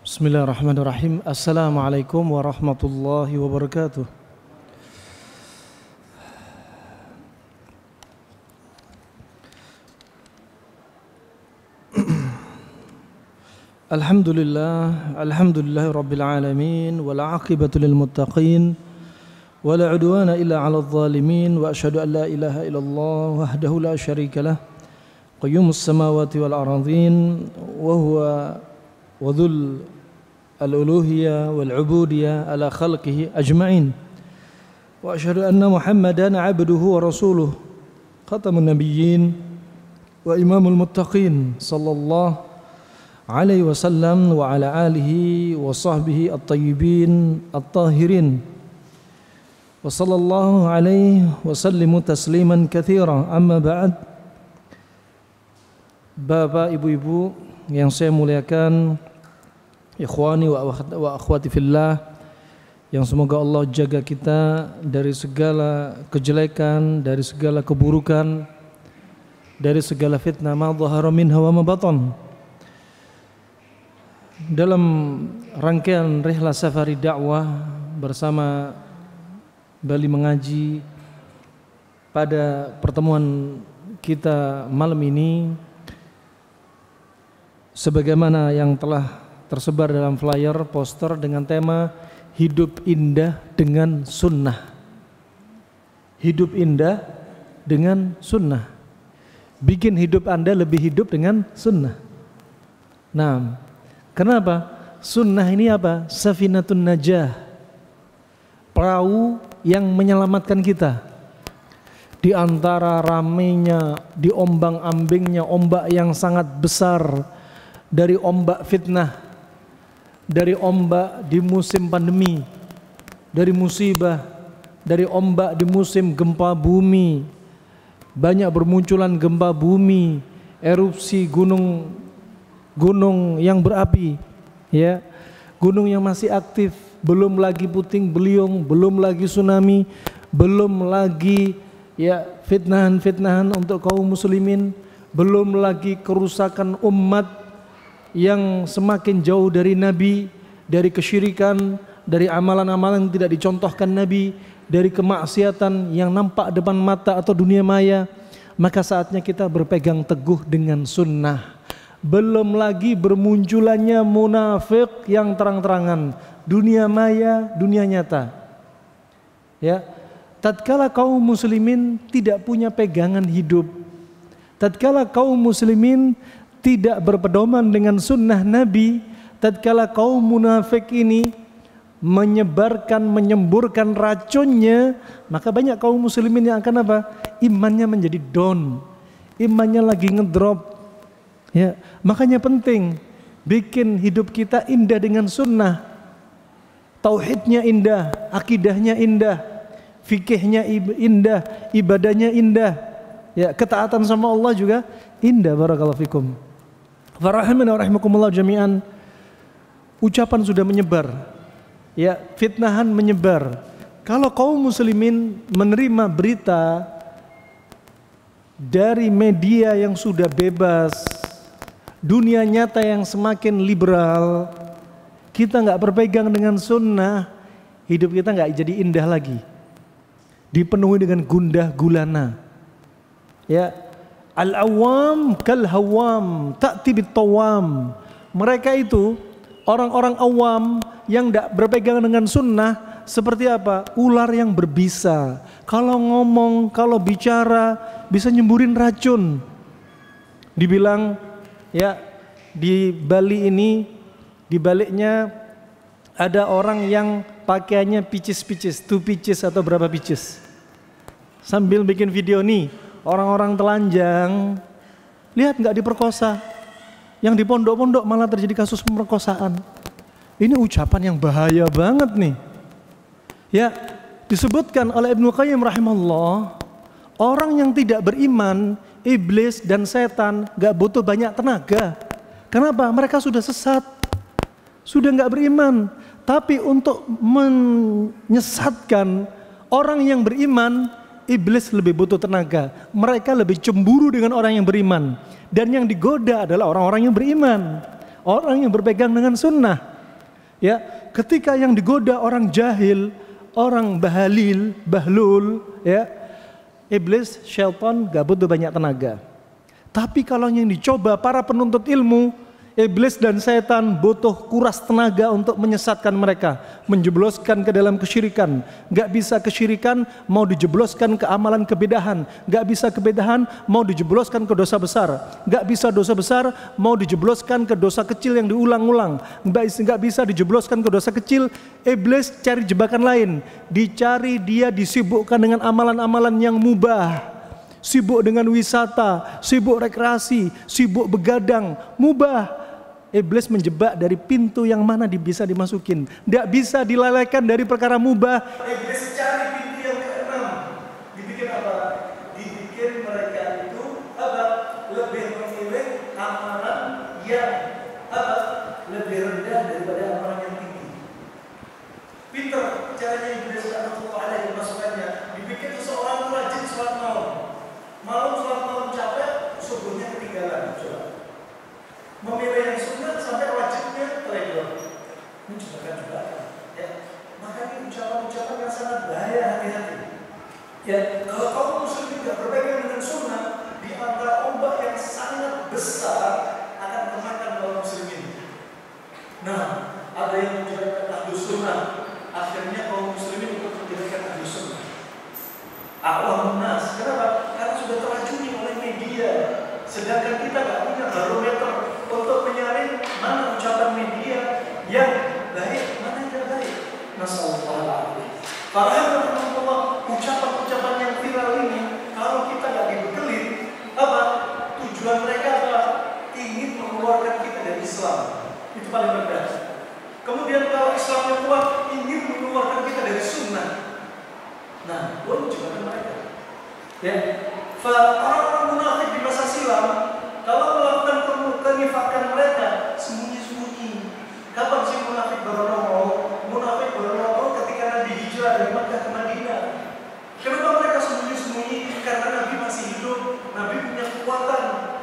Bismillahirrahmanirrahim. Assalamualaikum warahmatullahi wabarakatuh. Alhamdulillah rabbil alamin wal aqibatu lil muttaqin wala udwana illa 'alal zalimin wa asyhadu an la ilaha illallah wahdahu la syarika lah qayyumus samawati wal ardhin wa huwa wadhul al-uluhiyya wal-ubudiyya ala khalqihi ajma'in wa asyhadu anna Muhammadan 'abduhu wa rasuluh khatamun nabiyyin wa imamul muttaqin sallallahu alaihi wasallam wa ala alihi wa sahbihi at-tayyibin at-tahirin wa sallallahu alaihi wa sallimu tasliman katsira. Amma ba'd. Bapak, ibu-ibu yang saya muliakan, ikhwani wa akhwati fillah, yang semoga Allah jaga kita dari segala kejelekan, dari segala keburukan, dari segala fitnah ma dhahara minha wa ma batan. Dalam rangkaian rihlah safari dakwah bersama Bali Mengaji, pada pertemuan kita malam ini, sebagaimana yang telah tersebar dalam flyer poster dengan tema hidup indah dengan sunnah. Hidup indah dengan sunnah. Bikin hidup Anda lebih hidup dengan sunnah. Nah, kenapa? Sunnah ini apa? Safinatun najah, perahu yang menyelamatkan kita di antara ramainya, di ombang-ambingnya ombak yang sangat besar, dari ombak fitnah, dari ombak di musim pandemi, dari musibah, dari ombak di musim gempa bumi. Banyak bermunculan gempa bumi, erupsi gunung yang berapi, ya, gunung yang masih aktif, belum lagi puting beliung, belum lagi tsunami, belum lagi ya fitnahan untuk kaum muslimin, belum lagi kerusakan umat yang semakin jauh dari Nabi, dari kesyirikan, dari amalan-amalan yang tidak dicontohkan Nabi, dari kemaksiatan yang nampak depan mata atau dunia maya. Maka saatnya kita berpegang teguh dengan sunnah. Belum lagi bermunculannya munafik yang terang-terangan, dunia maya, dunia nyata. Ya, tatkala kaum muslimin tidak punya pegangan hidup, tatkala kaum muslimin tidak berpedoman dengan sunnah Nabi, tatkala kaum munafik ini menyemburkan racunnya, maka banyak kaum muslimin yang akan apa? Imannya menjadi down, imannya lagi ngedrop. Ya, makanya penting bikin hidup kita indah dengan sunnah. Tauhidnya indah, akidahnya indah, fikihnya indah, ibadahnya indah. Ya, ketaatan sama Allah juga indah. Barakallahu fikum. Farahimana wa rahimakumullah jami'an. Ucapan sudah menyebar, ya, fitnahan menyebar. Kalau kaum muslimin menerima berita dari media yang sudah bebas, dunia nyata yang semakin liberal, kita nggak berpegang dengan sunnah, hidup kita nggak jadi indah lagi, dipenuhi dengan gundah gulana. Ya, al-awam kal-hawam ta'ti bit-tawam. Mereka itu orang-orang awam yang tidak berpegang dengan sunnah seperti apa? Ular yang berbisa. Kalau ngomong, kalau bicara bisa nyemburin racun. Dibilang ya, di Bali ini, di baliknya ada orang yang pakaiannya picis-picis, 2 picis atau berapa picis. Sambil bikin video nih, orang-orang telanjang, lihat nggak diperkosa. Yang di pondok-pondok malah terjadi kasus pemerkosaan. Ini ucapan yang bahaya banget nih. Ya, disebutkan oleh Ibnu Qayyim rahimahullah, orang yang tidak beriman, iblis dan setan nggak butuh banyak tenaga. Kenapa? Mereka sudah sesat, sudah nggak beriman. Tapi untuk menyesatkan orang yang beriman, iblis lebih butuh tenaga. Mereka lebih cemburu dengan orang yang beriman. Dan yang digoda adalah orang-orang yang beriman, orang yang berpegang dengan sunnah. Ya, ketika yang digoda orang jahil, orang bahlul, ya, iblis, syaitan gak butuh banyak tenaga. Tapi kalau yang dicoba para penuntut ilmu, iblis dan setan butuh kuras tenaga untuk menyesatkan mereka, menjebloskan ke dalam kesyirikan. Gak bisa kesyirikan mau dijebloskan ke amalan kebedahan, gak bisa kebedahan mau dijebloskan ke dosa besar, gak bisa dosa besar mau dijebloskan ke dosa kecil yang diulang-ulang, gak bisa dijebloskan ke dosa kecil. Iblis cari jebakan lain, dia disibukkan dengan amalan-amalan yang mubah, sibuk dengan wisata, sibuk rekreasi, sibuk begadang, mubah. Iblis menjebak dari pintu yang mana bisa dimasukin. Tidak bisa dilalaikan dari perkara mubah. Iblis cari pintu yang keenam. Dibikin apa? Dibikin mereka itu apa? Lebih memilih amalan yang apa? Lebih rendah daripada amalan yang tinggi. Pinter caranya Iblis ada dimasukkannya. Dibikin seseorang rajin sholat malam. Malam sholat malam capek, subuhnya ketinggalan. Coba. Memilih yang sunnah sampai wajibnya teledor. Ini juga ya. Makanya ucapan-ucapan yang sangat bahaya, hati-hati. Ya, kalau kaum muslim tidak berpegang dengan sunnah, di antara ombak yang sangat besar akan memakan kaum muslimin. Nah, ada yang menjadikan ahlu sunnah, akhirnya kaum muslimin ikut menjadikan ahlu sunnah. Awam nas, kenapa? Karena sudah teracuni oleh media. Sedangkan kita nggak punya barometer untuk menyaring mana ucapan media yang baik, mana yang tidak baik. Nasallallahu. Para Allah, ucapan-ucapan yang viral ini, kalau kita nggak dibekali, apa tujuan mereka apa? Ingin mengeluarkan kita dari Islam. Itu paling rendah. Kemudian kalau Islam yang kuat, ingin mengeluarkan kita dari sunnah. Nah, itu juga mereka. Ya, orang-orang munafik di masa silam, kalau melakukan kenifakan mereka sembunyi-sembunyi. Kapan sih munafik baru nongol? Munafik baru nongol ketika Nabi hijrah dari Makkah ke Madinah. Kenapa mereka sembunyi-sembunyi? Karena Nabi masih hidup, Nabi punya kekuatan,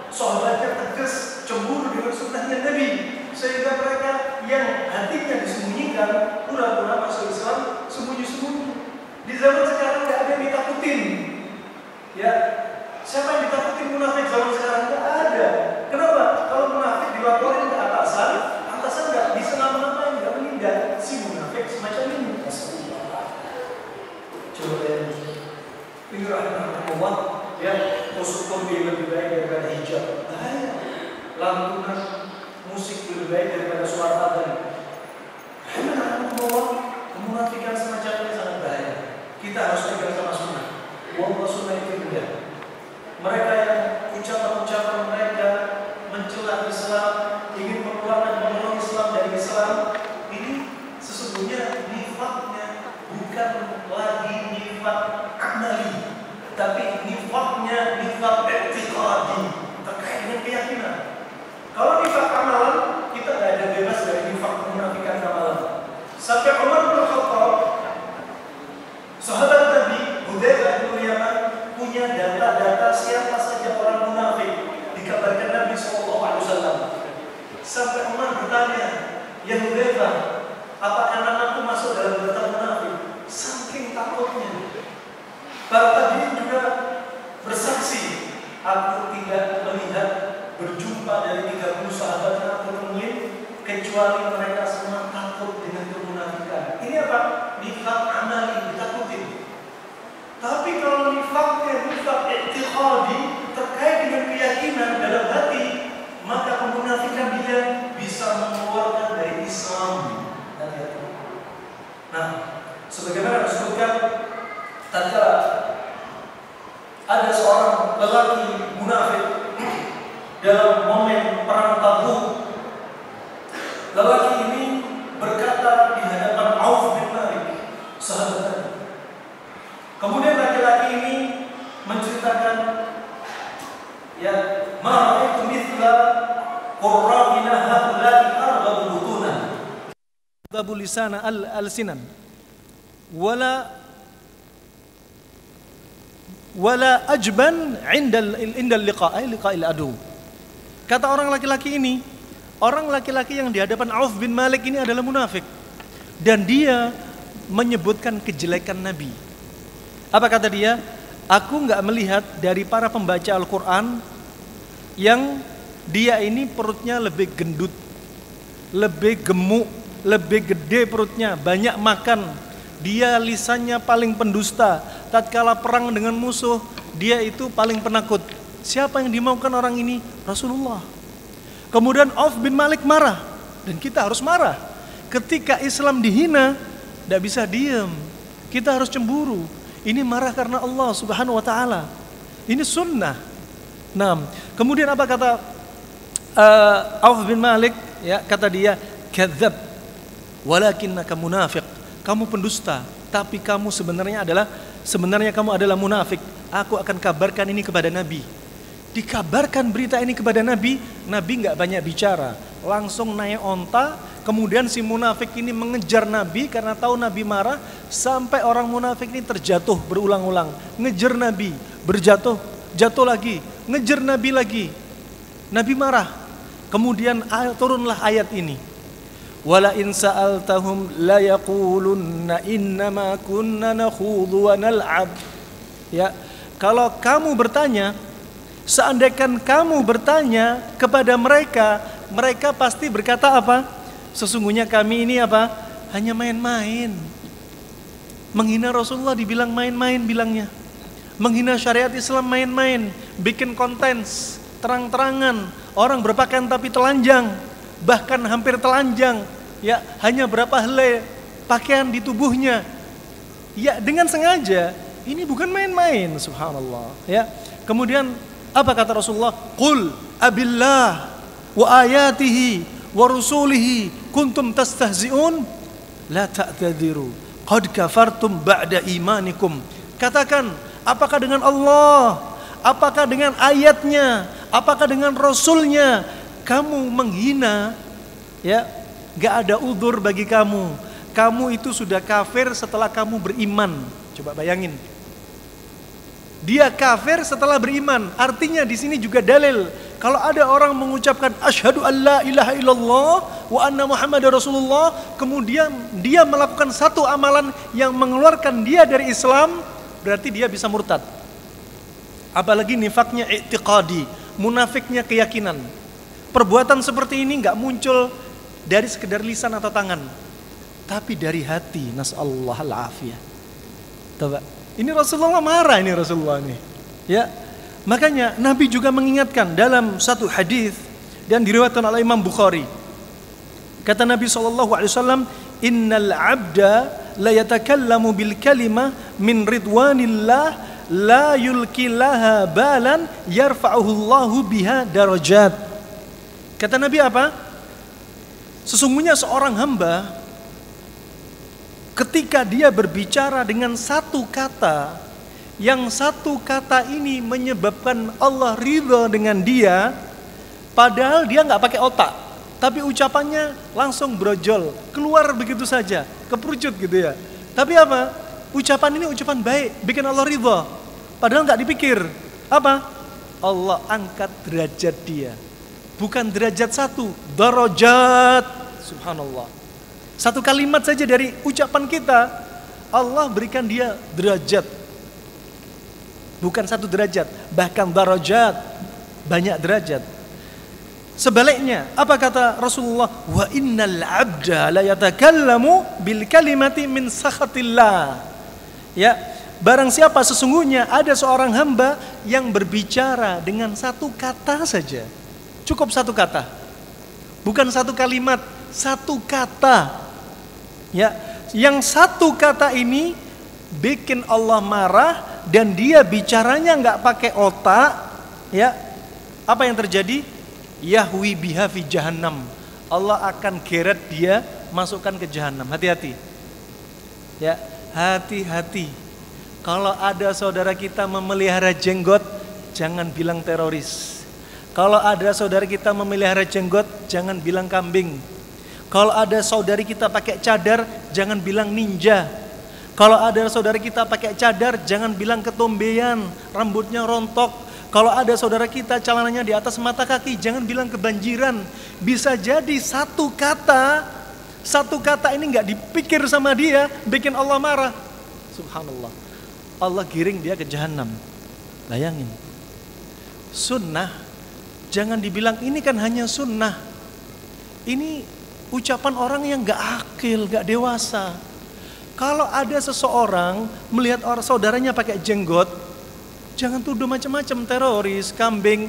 sahabatnya tegas, cemburu dengan sunnahnya Nabi, sehingga mereka yang hatinya disembunyikan pura-pura masuk Islam sembunyi-sembunyi. Di zaman sekarang nggak ada yang ditakutin. Ya, siapa yang ditakutin munafik zaman sekarang? Nggak ada. Kenapa? Kalau munafik dilaporin ke atasan nggak bisa ngapa-ngapain, nggak menindak. Si munafik semacam ini. Coba ini rahmatullah, ya, musuh lebih baik daripada hijab. Bahaya. Lantunan musik lebih baik daripada suara adzan. Rahmatullah, kemunafikan semacam ini sangat bahaya. Kita harus pegang sama sunnah. Wallah sunnah itu mudah. Mereka yang ucapan-ucapan mereka mencela Islam, ingin mengeluarkan orang Islam dari Islam, ini sesungguhnya nifaknya bukan lagi nifak amali, tapi nifaknya nifak i'tiqadi, terkait dengan keyakinan. Kalau nifak amalan, kita tidak ada bebas dari nifak kemunafikan amalan. Sampai Umar bin Khattab, sahabat Nabi Hudzaifah bin Yaman, punya data-data siapa saja orang munafik, dikabarkan Nabi SAW. Sampai Umar bertanya, ya Hudzaifah, apakah anakku masuk dalam daftar munafik? Saking takutnya. Para tabi'in juga bersaksi, aku tidak melihat berjumpa dari 30 sahabat yang aku temui kecuali mereka semua takut dengan kemunafikan. Ini apa? Nifak amali, ditakutin. Tapi kalau nifaknya nifak i'tiqadi, terkait dengan keyakinan dalam hati, maka kemunafikan dia bisa mengeluarkan dari Islam. Nah, sebagaimana disebutkan, tatkala ada seorang lelaki munafik dalam momen perang Tabuk, lelaki ini berkata di hadapan Auf bin Malik, sahabat Nabi. Kemudian laki-laki ini menceritakan, ya, ma ra'aitu mithla qurra'ina haula'i arghabu butunan arghabu lisana al-sinan wala ajban inda liqa'il adu. Kata orang laki-laki ini, orang laki-laki yang di hadapan Auf bin Malik ini adalah munafik. Dan dia menyebutkan kejelekan Nabi. Apa kata dia? Aku enggak melihat dari para pembaca Al-Quran yang dia ini perutnya lebih gendut, lebih gemuk, lebih gede perutnya, banyak makan. Dia lisannya paling pendusta. Tatkala perang dengan musuh, dia itu paling penakut. Siapa yang dimaukan orang ini? Rasulullah. Kemudian Auf bin Malik marah, dan kita harus marah. Ketika Islam dihina, tidak bisa diam. Kita harus cemburu. Ini marah karena Allah Subhanahu Wa Taala. Ini sunnah. Nah, kemudian apa kata Auf bin Malik? Ya, kata dia, kadzab, walakinnaka munafiq. Kamu pendusta, tapi kamu sebenarnya kamu adalah munafik. Aku akan kabarkan ini kepada Nabi. Dikabarkan berita ini kepada Nabi, Nabi nggak banyak bicara, langsung naik onta. Kemudian si munafik ini mengejar Nabi karena tahu Nabi marah, sampai orang munafik ini terjatuh berulang-ulang, ngejar Nabi, berjatuh, jatuh lagi, ngejar Nabi lagi. Nabi marah. Kemudian turunlah ayat ini. Wala in sa'altahum la yaqulunna innama kunna nakhudhu wa nal'ab. Ya, kalau kamu bertanya, seandainya kamu bertanya kepada mereka, mereka pasti berkata apa? Sesungguhnya kami ini apa? Hanya main-main. Menghina Rasulullah dibilang main-main bilangnya. Menghina syariat Islam main-main, bikin konten terang-terangan, orang berpakaian tapi telanjang, bahkan hampir telanjang, ya hanya berapa helai pakaian di tubuhnya, ya dengan sengaja. Ini bukan main-main, subhanallah. Ya, kemudian apa kata Rasulullah? Qul abillah wa ayatihi wa rusulihi kuntum tastahzi'un la ta'tadiru qad kafartum ba'da imanikum. Katakan, apakah dengan Allah, apakah dengan ayatnya, apakah dengan Rasulnya kamu menghina? Ya, gak ada udzur bagi kamu. Kamu itu sudah kafir setelah kamu beriman. Coba bayangin. Dia kafir setelah beriman. Artinya di sini juga dalil. Kalau ada orang mengucapkan asyhadu an la ilaha illallah wa anna muhammadar rasulullah, kemudian dia melakukan satu amalan yang mengeluarkan dia dari Islam, berarti dia bisa murtad. Apalagi nifaknya i'tiqadi, munafiknya keyakinan. Perbuatan seperti ini enggak muncul dari sekedar lisan atau tangan, tapi dari hati. Nasallahu al-afiyah. Coba. Ini Rasulullah marah, ini Rasulullah nih. Ya. Makanya Nabi juga mengingatkan dalam satu hadis dan diriwayatkan oleh Imam Bukhari. Kata Nabi SAW, innal abda la yatakallamu bil kalimah min ridwanillah la yulkilaha balan yarfa'uhu Allahu biha darajat. Kata Nabi apa? Sesungguhnya seorang hamba ketika dia berbicara dengan satu kata, yang satu kata ini menyebabkan Allah ridha dengan dia, padahal dia nggak pakai otak, tapi ucapannya langsung brojol, keluar begitu saja, keperucut gitu ya. Tapi apa? Ucapan ini ucapan baik, bikin Allah ridha, padahal nggak dipikir. Apa? Allah angkat derajat dia, bukan derajat satu, darajat. Subhanallah. Satu kalimat saja dari ucapan kita, Allah berikan dia derajat. Bukan satu derajat, bahkan darajat, banyak derajat. Sebaliknya, apa kata Rasulullah? Wa innal abda la yatakallamu bil kalimati min sakhatillah. Ya, barang siapa sesungguhnya ada seorang hamba yang berbicara dengan satu kata saja. Cukup satu kata. Bukan satu kalimat, satu kata. Ya, yang satu kata ini bikin Allah marah dan dia bicaranya nggak pakai otak. Ya, apa yang terjadi? Yahwi biha fi jahannam. Allah akan geret dia, masukkan ke jahannam. Hati-hati. Ya, hati-hati. Kalau ada saudara kita memelihara jenggot, jangan bilang teroris. Kalau ada saudara kita memelihara jenggot, jangan bilang kambing. Kalau ada saudari kita pakai cadar, jangan bilang ninja. Kalau ada saudari kita pakai cadar, jangan bilang ketombean, rambutnya rontok. Kalau ada saudara kita celananya di atas mata kaki, jangan bilang kebanjiran. Bisa jadi satu kata ini nggak dipikir sama dia, bikin Allah marah. Subhanallah. Allah giring dia ke jahanam. Bayangin. Sunnah, jangan dibilang ini kan hanya sunnah. Ini ucapan orang yang nggak akil, nggak dewasa. Kalau ada seseorang melihat orang saudaranya pakai jenggot, jangan tuduh macam-macam, teroris, kambing.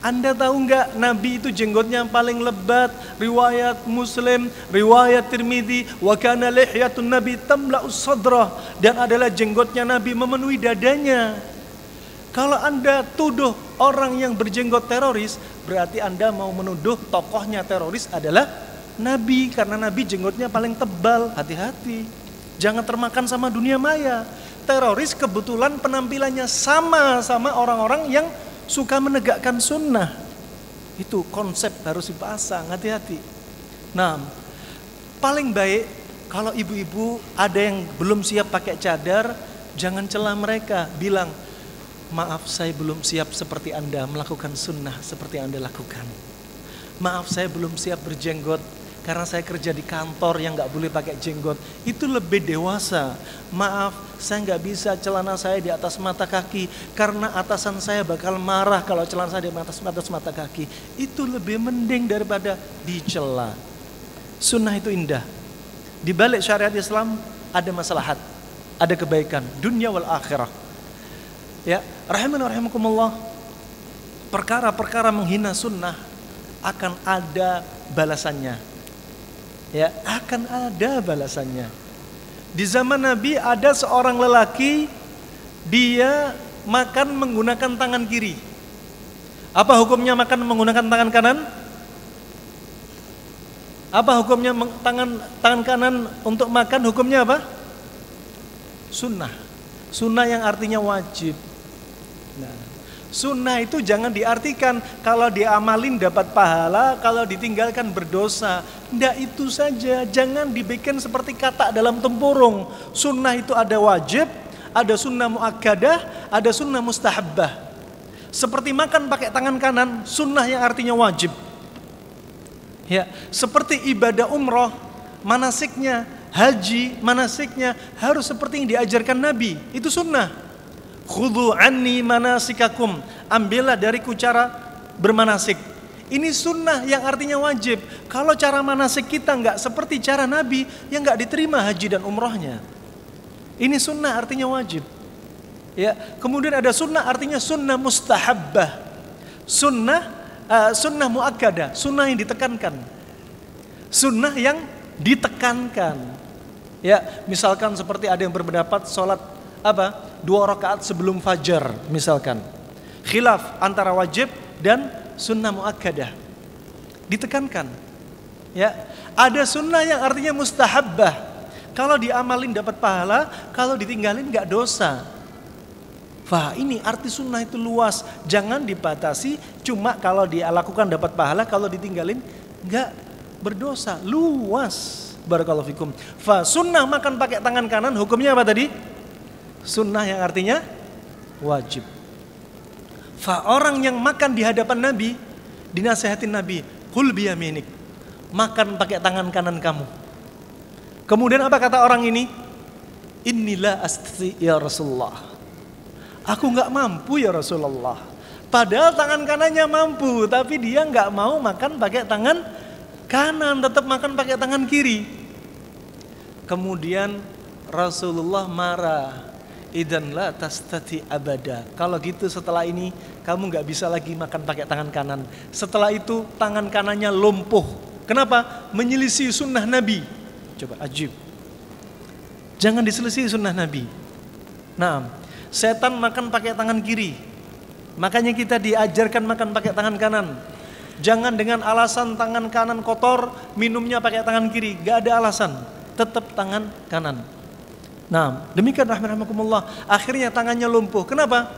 Anda tahu nggak Nabi itu jenggotnya paling lebat? Riwayat Muslim, riwayat Tirmidzi, wa kana lihyatun Nabi tamla'us sadrah, dan adalah jenggotnya Nabi memenuhi dadanya. Kalau Anda tuduh orang yang berjenggot teroris, berarti Anda mau menuduh tokohnya teroris adalah Nabi, karena Nabi jenggotnya paling tebal. Hati-hati. Jangan termakan sama dunia maya. Teroris kebetulan penampilannya sama orang-orang yang suka menegakkan sunnah. Itu konsep harus dipasang, hati-hati. Nah, paling baik kalau ibu-ibu ada yang belum siap pakai cadar, jangan cela mereka. Bilang, maaf saya belum siap seperti Anda melakukan sunnah seperti yang Anda lakukan. Maaf saya belum siap berjenggot karena saya kerja di kantor yang gak boleh pakai jenggot. Itu lebih dewasa. Maaf, saya gak bisa celana saya di atas mata kaki karena atasan saya bakal marah kalau celana saya di atas mata kaki. Itu lebih mending daripada dicela. Sunnah itu indah. Di balik syariat Islam ada maslahat, ada kebaikan dunia wal akhirah. Ya, rahimakumullah. Perkara-perkara menghina sunnah akan ada balasannya. Ya, akan ada balasannya. Di zaman Nabi ada seorang lelaki, dia makan menggunakan tangan kiri. Apa hukumnya makan menggunakan tangan kanan? Apa hukumnya tangan kanan untuk makan? Hukumnya apa? Sunnah. Sunnah yang artinya wajib. Nah, sunnah itu jangan diartikan kalau diamalin dapat pahala, kalau ditinggalkan berdosa. Nggak itu saja, jangan dibikin seperti kata dalam tempurung. Sunnah itu ada wajib, ada sunnah muakkadah, ada sunnah mustahabbah. Seperti makan pakai tangan kanan, sunnah yang artinya wajib. Ya, seperti ibadah umroh, manasiknya, haji, manasiknya harus seperti yang diajarkan Nabi. Itu sunnah. Khudhu anni manasikakum, ambillah dariku cara bermanasik. Ini sunnah yang artinya wajib. Kalau cara manasik kita nggak seperti cara Nabi, ya nggak diterima haji dan umrohnya. Ini sunnah artinya wajib. Ya, kemudian ada sunnah artinya sunnah mustahabbah, sunnah muakkadah, sunnah yang ditekankan, sunnah yang ditekankan. Ya, misalkan seperti ada yang berpendapat sholat 2 rakaat sebelum fajar, misalkan. Khilaf antara wajib dan sunnah muakkadah. Ditekankan. Ya, ada sunnah yang artinya mustahabbah. Kalau diamalin dapat pahala, kalau ditinggalin enggak dosa. Wah, ini arti sunnah itu luas. Jangan dibatasi cuma kalau dia lakukan dapat pahala, kalau ditinggalin enggak berdosa. Luas. Barakallahu fikum. Fa sunnah makan pakai tangan kanan hukumnya apa tadi? Sunnah yang artinya wajib. Fa orang yang makan di hadapan Nabi, dinasihatin Nabi, kul biyaminik, makan pakai tangan kanan kamu. Kemudian apa kata orang ini? Inilah astati ya Rasulullah. Aku nggak mampu ya Rasulullah. Padahal tangan kanannya mampu, tapi dia nggak mau makan pakai tangan kanan, tetap makan pakai tangan kiri. Kemudian Rasulullah marah. Idan la tastati abada. Kalau gitu setelah ini kamu nggak bisa lagi makan pakai tangan kanan. Setelah itu tangan kanannya lumpuh. Kenapa? Menyelisih sunnah Nabi. Coba ajib. Jangan diselisih sunnah Nabi. Nah, setan makan pakai tangan kiri. Makanya kita diajarkan makan pakai tangan kanan. Jangan dengan alasan tangan kanan kotor, minumnya pakai tangan kiri. Gak ada alasan. Tetap tangan kanan. Nah, demikian rahimakumullah. Akhirnya tangannya lumpuh. Kenapa?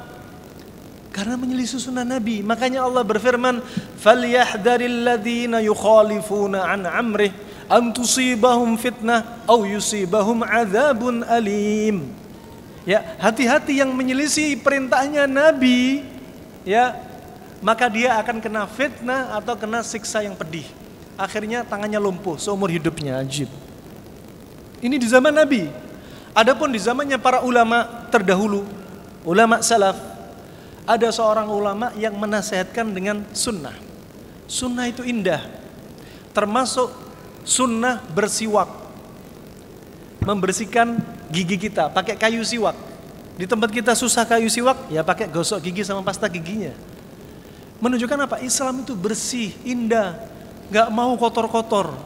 Karena menyelisih sunnah Nabi. Makanya Allah berfirman, "Falyahdharil ladzina yukhalifuna an amrih an tusibahum fitnah aw yusibahum adzabun alim." Ya, hati-hati yang menyelisih perintahnya Nabi. ya, maka dia akan kena fitnah atau kena siksa yang pedih. Akhirnya tangannya lumpuh seumur hidupnya. Ajib. Ini di zaman Nabi. Adapun di zamannya para ulama terdahulu, ulama salaf, ada seorang ulama yang menasihatkan dengan sunnah. Sunnah itu indah, termasuk sunnah bersiwak, membersihkan gigi kita pakai kayu siwak. Di tempat kita susah kayu siwak, ya pakai gosok gigi sama pasta giginya. Menunjukkan apa? Islam itu bersih, indah, nggak mau kotor-kotor,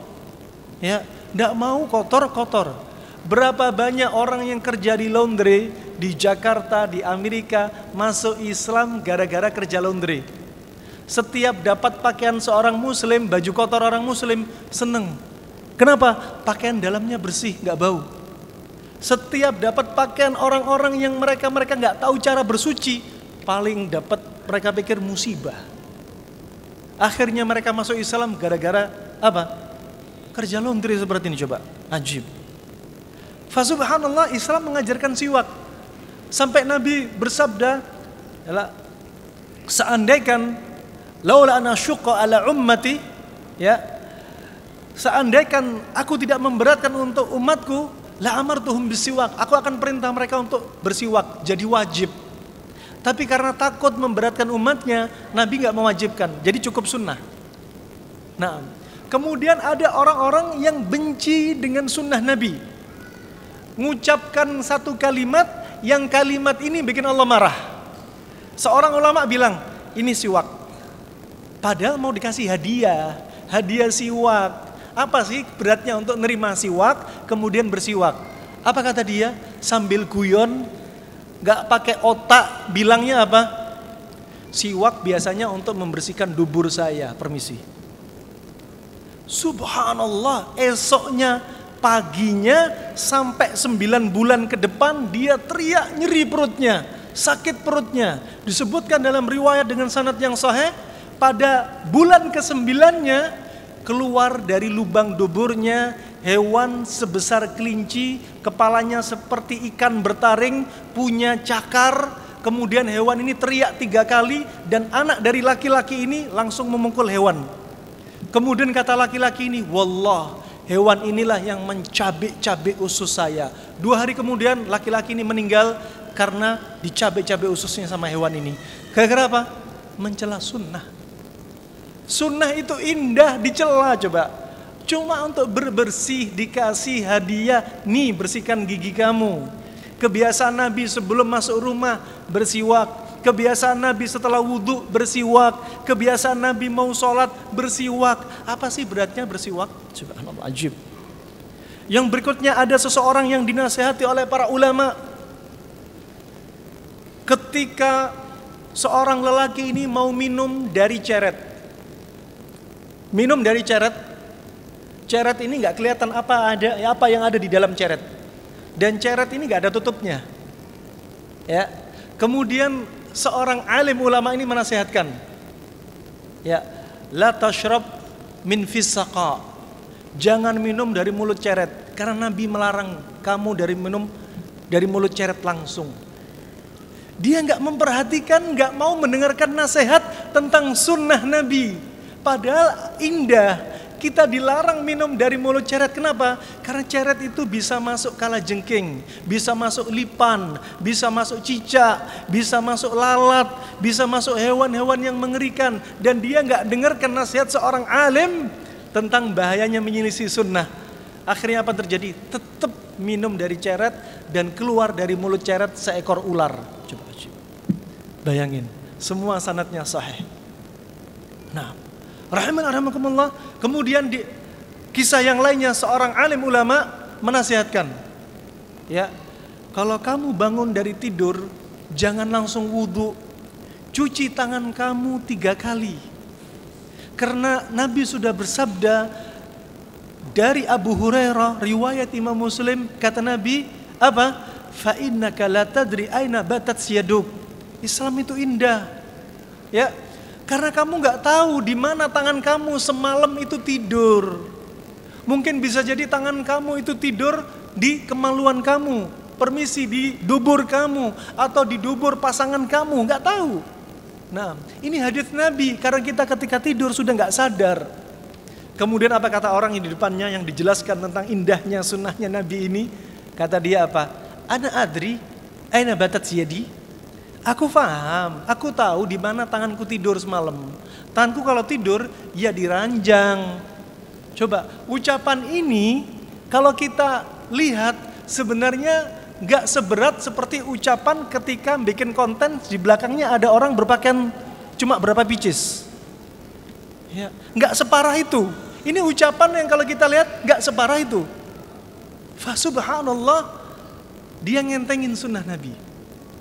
ya, nggak mau kotor-kotor. Berapa banyak orang yang kerja di laundry di Jakarta, di Amerika, masuk Islam gara-gara kerja laundry. Setiap dapat pakaian seorang muslim, baju kotor orang muslim, seneng. Kenapa? Pakaian dalamnya bersih, nggak bau. Setiap dapat pakaian orang-orang yang mereka nggak tahu cara bersuci, paling dapat mereka pikir musibah. Akhirnya mereka masuk Islam gara-gara apa? Kerja laundry seperti ini, coba. Ajib. Fasubhanallah, Islam mengajarkan siwak. Sampai Nabi bersabda, seandainya laula ana syuqqa ala ummati, ya, seandainya aku tidak memberatkan untuk umatku, la amartuhum bisiwak, aku akan perintah mereka untuk bersiwak, jadi wajib. Tapi karena takut memberatkan umatnya, Nabi nggak mewajibkan, jadi cukup sunnah. Nah, kemudian ada orang-orang yang benci dengan sunnah Nabi, mengucapkan satu kalimat yang kalimat ini bikin Allah marah. Seorang ulama bilang, ini siwak, padahal mau dikasih hadiah siwak. Apa sih beratnya untuk nerima siwak kemudian bersiwak? Apa kata dia? Sambil guyon, gak pakai otak, bilangnya apa? Siwak biasanya untuk membersihkan dubur saya, permisi. Subhanallah, esoknya paginya sampai 9 bulan ke depan dia teriak nyeri perutnya, sakit perutnya. Disebutkan dalam riwayat dengan sanad yang sahih, pada bulan ke-9-nya keluar dari lubang duburnya hewan sebesar kelinci, kepalanya seperti ikan bertaring, punya cakar. Kemudian hewan ini teriak 3 kali dan anak dari laki-laki ini langsung memukul hewan. Kemudian kata laki-laki ini, wallah, hewan inilah yang mencabik-cabik usus saya. 2 hari kemudian laki-laki ini meninggal karena dicabik-cabik ususnya sama hewan ini. Gara-gara apa? Mencela sunnah. Sunnah itu indah dicela, coba. Cuma untuk berbersih dikasih hadiah, nih bersihkan gigi kamu. Kebiasaan Nabi sebelum masuk rumah bersiwak. Kebiasaan Nabi setelah wudhu bersiwak. Kebiasaan Nabi mau sholat bersiwak. Apa sih beratnya bersiwak? Subhanallah, ajib. Yang berikutnya ada seseorang yang dinasihati oleh para ulama. Ketika seorang lelaki ini mau minum dari ceret. Minum dari ceret. Ceret ini nggak kelihatan apa yang ada di dalam ceret. Dan ceret ini nggak ada tutupnya. Ya. Kemudian seorang alim ulama ini menasihatkan, ya, la tashrab min fisaqa. Jangan minum dari mulut ceret, karena Nabi melarang kamu dari minum dari mulut ceret langsung. Dia nggak memperhatikan, nggak mau mendengarkan nasihat tentang sunnah Nabi. Padahal indah, kita dilarang minum dari mulut ceret. Kenapa? Karena ceret itu bisa masuk kalajengking, bisa masuk lipan, bisa masuk cicak, bisa masuk lalat, bisa masuk hewan-hewan yang mengerikan. Dan dia nggak dengarkan nasihat seorang alim tentang bahayanya menyelisih sunnah. Akhirnya apa terjadi? Tetap minum dari ceret dan keluar dari mulut ceret seekor ular. Coba bayangin, semua sanadnya sahih. Nah, rahimakumullah. Kemudian di kisah yang lainnya seorang alim ulama menasihatkan, ya, kalau kamu bangun dari tidur jangan langsung wudhu, cuci tangan kamu 3 kali. Karena Nabi sudah bersabda dari Abu Hurairah, riwayat Imam Muslim, kata Nabi apa? Fa innaka la tadri aina batat yaduk. Islam itu indah, ya. Karena kamu nggak tahu di mana tangan kamu semalam itu tidur. Mungkin bisa jadi tangan kamu itu tidur di kemaluan kamu, permisi di dubur kamu atau di dubur pasangan kamu, nggak tahu. Nah, ini hadis Nabi. Karena kita ketika tidur sudah nggak sadar. Kemudian apa kata orang yang di depannya yang dijelaskan tentang indahnya sunnahnya Nabi ini? Kata dia apa? Ana adri, aina batat yadi. Aku paham, aku tahu di mana tanganku tidur semalam. Tanganku kalau tidur, ya diranjang. Coba, ucapan ini kalau kita lihat sebenarnya nggak seberat seperti ucapan ketika bikin konten di belakangnya ada orang berpakaian cuma berapa pieces. Ya, nggak separah itu. Ini ucapan yang kalau kita lihat nggak separah itu. Fa subhanallah, dia ngentengin sunnah Nabi.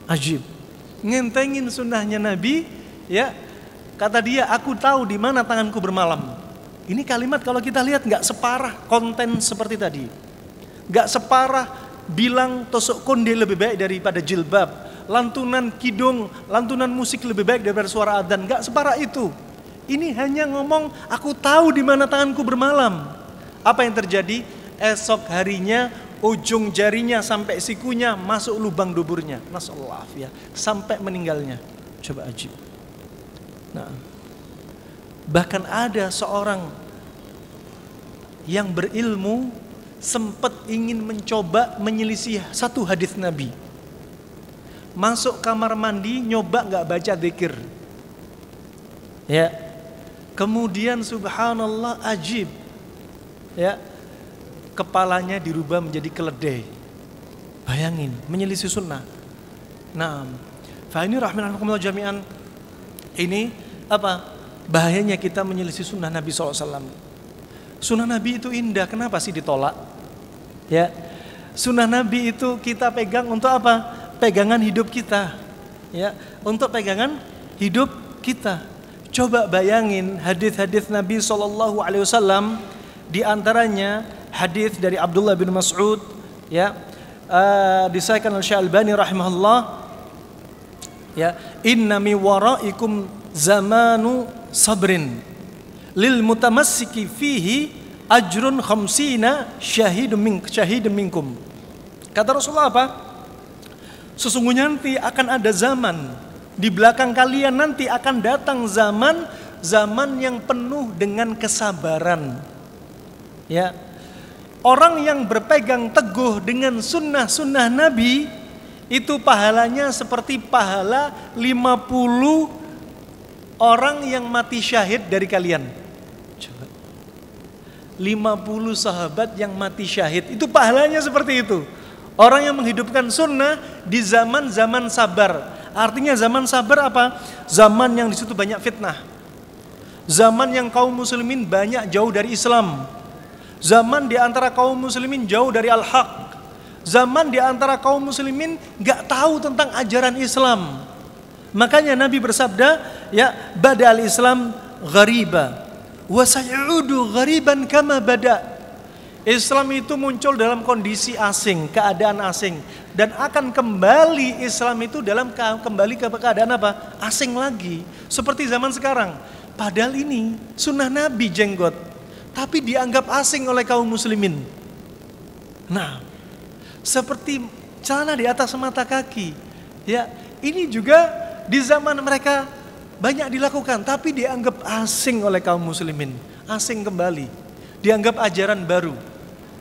Ajib, ngentengin sunnahnya Nabi. Ya, kata dia, aku tahu di mana tanganku bermalam. Ini kalimat kalau kita lihat nggak separah konten seperti tadi, nggak separah bilang tosok konde lebih baik daripada jilbab, lantunan kidung, lantunan musik lebih baik daripada suara adzan. Nggak separah itu. Ini hanya ngomong, aku tahu di mana tanganku bermalam. Apa yang terjadi? Esok harinya ujung jarinya sampai sikunya masuk lubang duburnya. Nasallahu ya, sampai meninggalnya. Coba ajib. Nah, bahkan ada seorang yang berilmu sempat ingin mencoba menyelisih satu hadis Nabi. Masuk kamar mandi nyoba nggak baca zikir. Ya. Kemudian subhanallah ajib. Ya. Kepalanya dirubah menjadi keledai. Bayangin, menyelisih sunnah. Nah, fa ini rahimahumullah jami'an. Ini apa? Bahayanya kita menyelisih sunnah Nabi SAW. Sunnah Nabi itu indah, kenapa sih ditolak? Ya, sunnah Nabi itu kita pegang untuk apa? Pegangan hidup kita. Ya, untuk pegangan hidup kita. Coba bayangin hadis-hadis Nabi SAW, di antaranya hadis dari Abdullah bin Mas'ud, ya, disahkan oleh Syekh Albani rahimahullah. Ya, inna mi waraikum zamanu sabrin lil mutamassiki fihi ajrun khamsina syahidun minkum. Kata Rasulullah apa? Sesungguhnya nanti akan ada zaman di belakang kalian, nanti akan datang zaman yang penuh dengan kesabaran. Ya, orang yang berpegang teguh dengan sunnah Nabi itu pahalanya seperti pahala 50 orang yang mati syahid dari kalian. Coba. 50 sahabat yang mati syahid, itu pahalanya seperti itu. Orang yang menghidupkan sunnah di zaman-zaman sabar. Artinya zaman sabar apa? Zaman yang di situ banyak fitnah. Zaman yang kaum muslimin banyak jauh dari Islam. Zaman di antara kaum muslimin jauh dari al-haq. Zaman di antara kaum muslimin gak tahu tentang ajaran Islam. Makanya Nabi bersabda, ya, badal Islam ghariba wa sayudu ghariban kama bada. Islam itu muncul dalam kondisi asing, keadaan asing, dan akan kembali Islam itu dalam kembali ke keadaan apa? Asing lagi, seperti zaman sekarang. Padahal ini sunnah Nabi jenggot, tapi dianggap asing oleh kaum muslimin. Nah, seperti celana di atas mata kaki, ya, ini juga di zaman mereka banyak dilakukan, tapi dianggap asing oleh kaum muslimin, asing kembali, dianggap ajaran baru.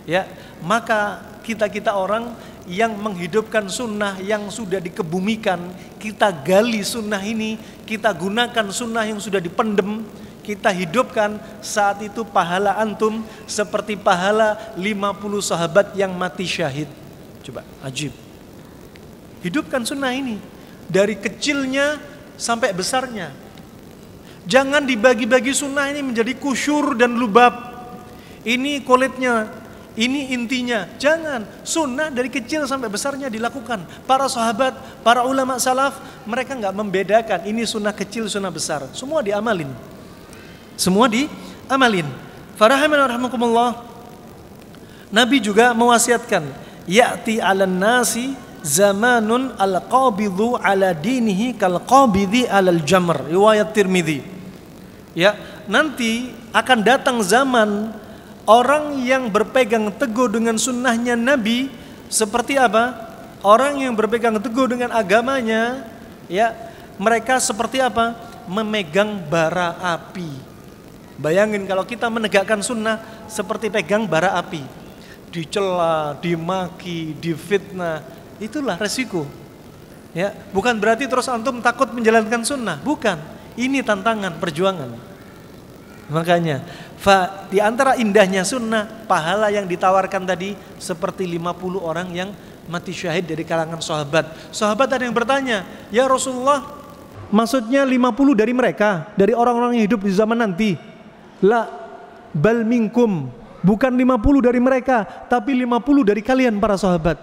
Ya, maka kita orang yang menghidupkan sunnah yang sudah dikebumikan, kita gali sunnah ini, kita gunakan sunnah yang sudah dipendem, kita hidupkan. Saat itu pahala antum seperti pahala 50 sahabat yang mati syahid. Coba, ajib. Hidupkan sunnah ini dari kecilnya sampai besarnya. Jangan dibagi-bagi sunnah ini menjadi kusyur dan lubab. Ini kulitnya, ini intinya. Jangan. Sunnah dari kecil sampai besarnya dilakukan. Para sahabat, para ulama salaf, mereka nggak membedakan ini sunnah kecil, sunnah besar. Semua diamalin. Semua diamalin. Farahaman warahmatullah. Nabi juga mewasiatkan, ya'ti 'alan nasi zamanun al-qabidhu ala dinihi kal-qabidhi alal jamr. Riwayat Tirmidzi. Ya, nanti akan datang zaman orang yang berpegang teguh dengan sunnahnya Nabi seperti apa? Orang yang berpegang teguh dengan agamanya, ya, mereka seperti apa? Memegang bara api. Bayangin kalau kita menegakkan sunnah seperti pegang bara api, dicela, dimaki, difitnah, itulah resiko. Ya, bukan berarti terus antum takut menjalankan sunnah, bukan. Ini tantangan, perjuangan. Makanya, di antara indahnya sunnah, pahala yang ditawarkan tadi seperti 50 orang yang mati syahid dari kalangan sahabat. Sahabat ada yang bertanya, ya Rasulullah, maksudnya 50 dari mereka, dari orang-orang yang hidup di zaman nanti? La, bal minkum, bukan 50 dari mereka, tapi 50 dari kalian para sahabat.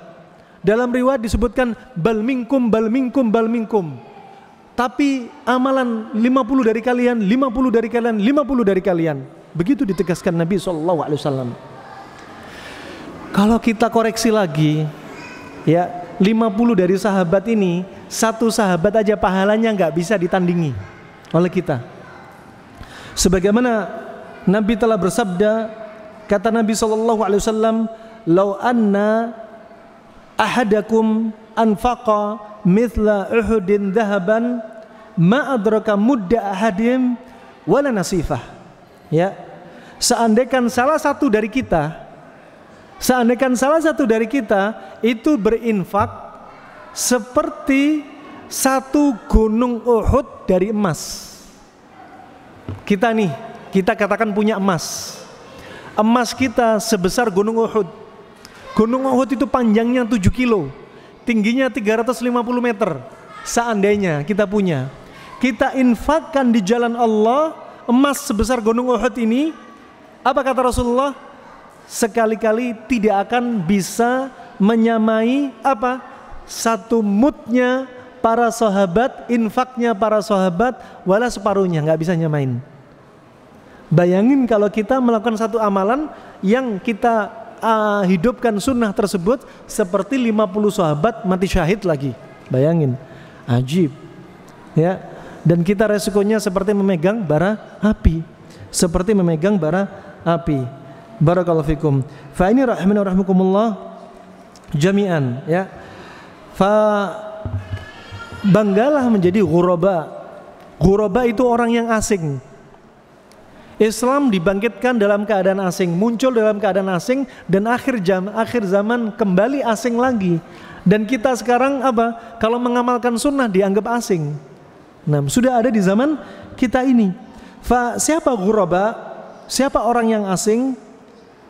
Dalam riwayat disebutkan bal minkum, bal minkum, bal minkum. Tapi amalan 50 dari kalian, 50 dari kalian, 50 dari kalian. Begitu ditegaskan Nabi SAW. Kalau kita koreksi lagi, ya 50 dari sahabat ini, satu sahabat aja pahalanya nggak bisa ditandingi oleh kita. Sebagaimana Nabi telah bersabda, kata Nabi SAW, "Lau anna ahadakum anfaqa mithla Uhudin dhahaban ma adraka mudda ahadim wala nasifah." Ya, seandainya salah satu dari kita itu berinfak seperti satu gunung Uhud dari emas. Kita katakan punya emas. Emas kita sebesar gunung Uhud. Gunung Uhud itu panjangnya 7 kilo, tingginya 350 meter. Seandainya kita punya, kita infakkan di jalan Allah emas sebesar gunung Uhud ini, apa kata Rasulullah? Sekali-kali tidak akan bisa menyamai apa? Satu mudnya para sahabat, infaknya para sahabat, wala separuhnya, nggak bisa nyamain. Bayangin kalau kita melakukan satu amalan yang kita hidupkan sunnah tersebut seperti 50 sahabat mati syahid lagi. Bayangin, ajib. Ya, dan kita resikonya seperti memegang bara api. Seperti memegang bara api. Barakallahu fikum. Fa ini rahimani wa rahimakumullah jami'an, ya. Fa banggalah menjadi ghuraba. Ghuraba itu orang yang asing. Islam dibangkitkan dalam keadaan asing, muncul dalam keadaan asing, dan akhir zaman kembali asing lagi. Dan kita sekarang apa? Kalau mengamalkan sunnah dianggap asing. Nah, sudah ada di zaman kita ini. Siapa ghuraba? Siapa orang yang asing?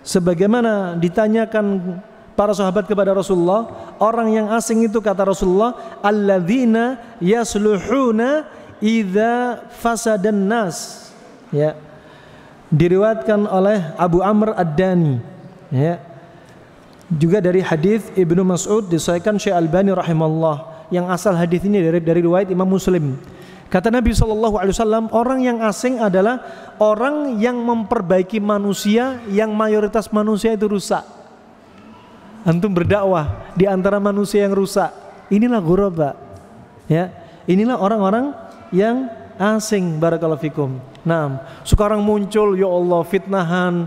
Sebagaimana ditanyakan para sahabat kepada Rasulullah, orang yang asing itu kata Rasulullah, alladzina yasluhuna idza fasadan nas. Ya. Diriwayatkan oleh Abu Amr Ad-Dani, ya. Juga dari hadis Ibnu Mas'ud disahihkan Syekh Albani rahimahullah, yang asal hadis ini dari riwayat Imam Muslim. Kata Nabi SAW, orang yang asing adalah orang yang memperbaiki manusia yang mayoritas manusia itu rusak. Antum berdakwah di antara manusia yang rusak, inilah ghuraba, ya. Inilah orang-orang yang asing. Barakallahu fikum. Nah, sekarang muncul ya Allah fitnahan,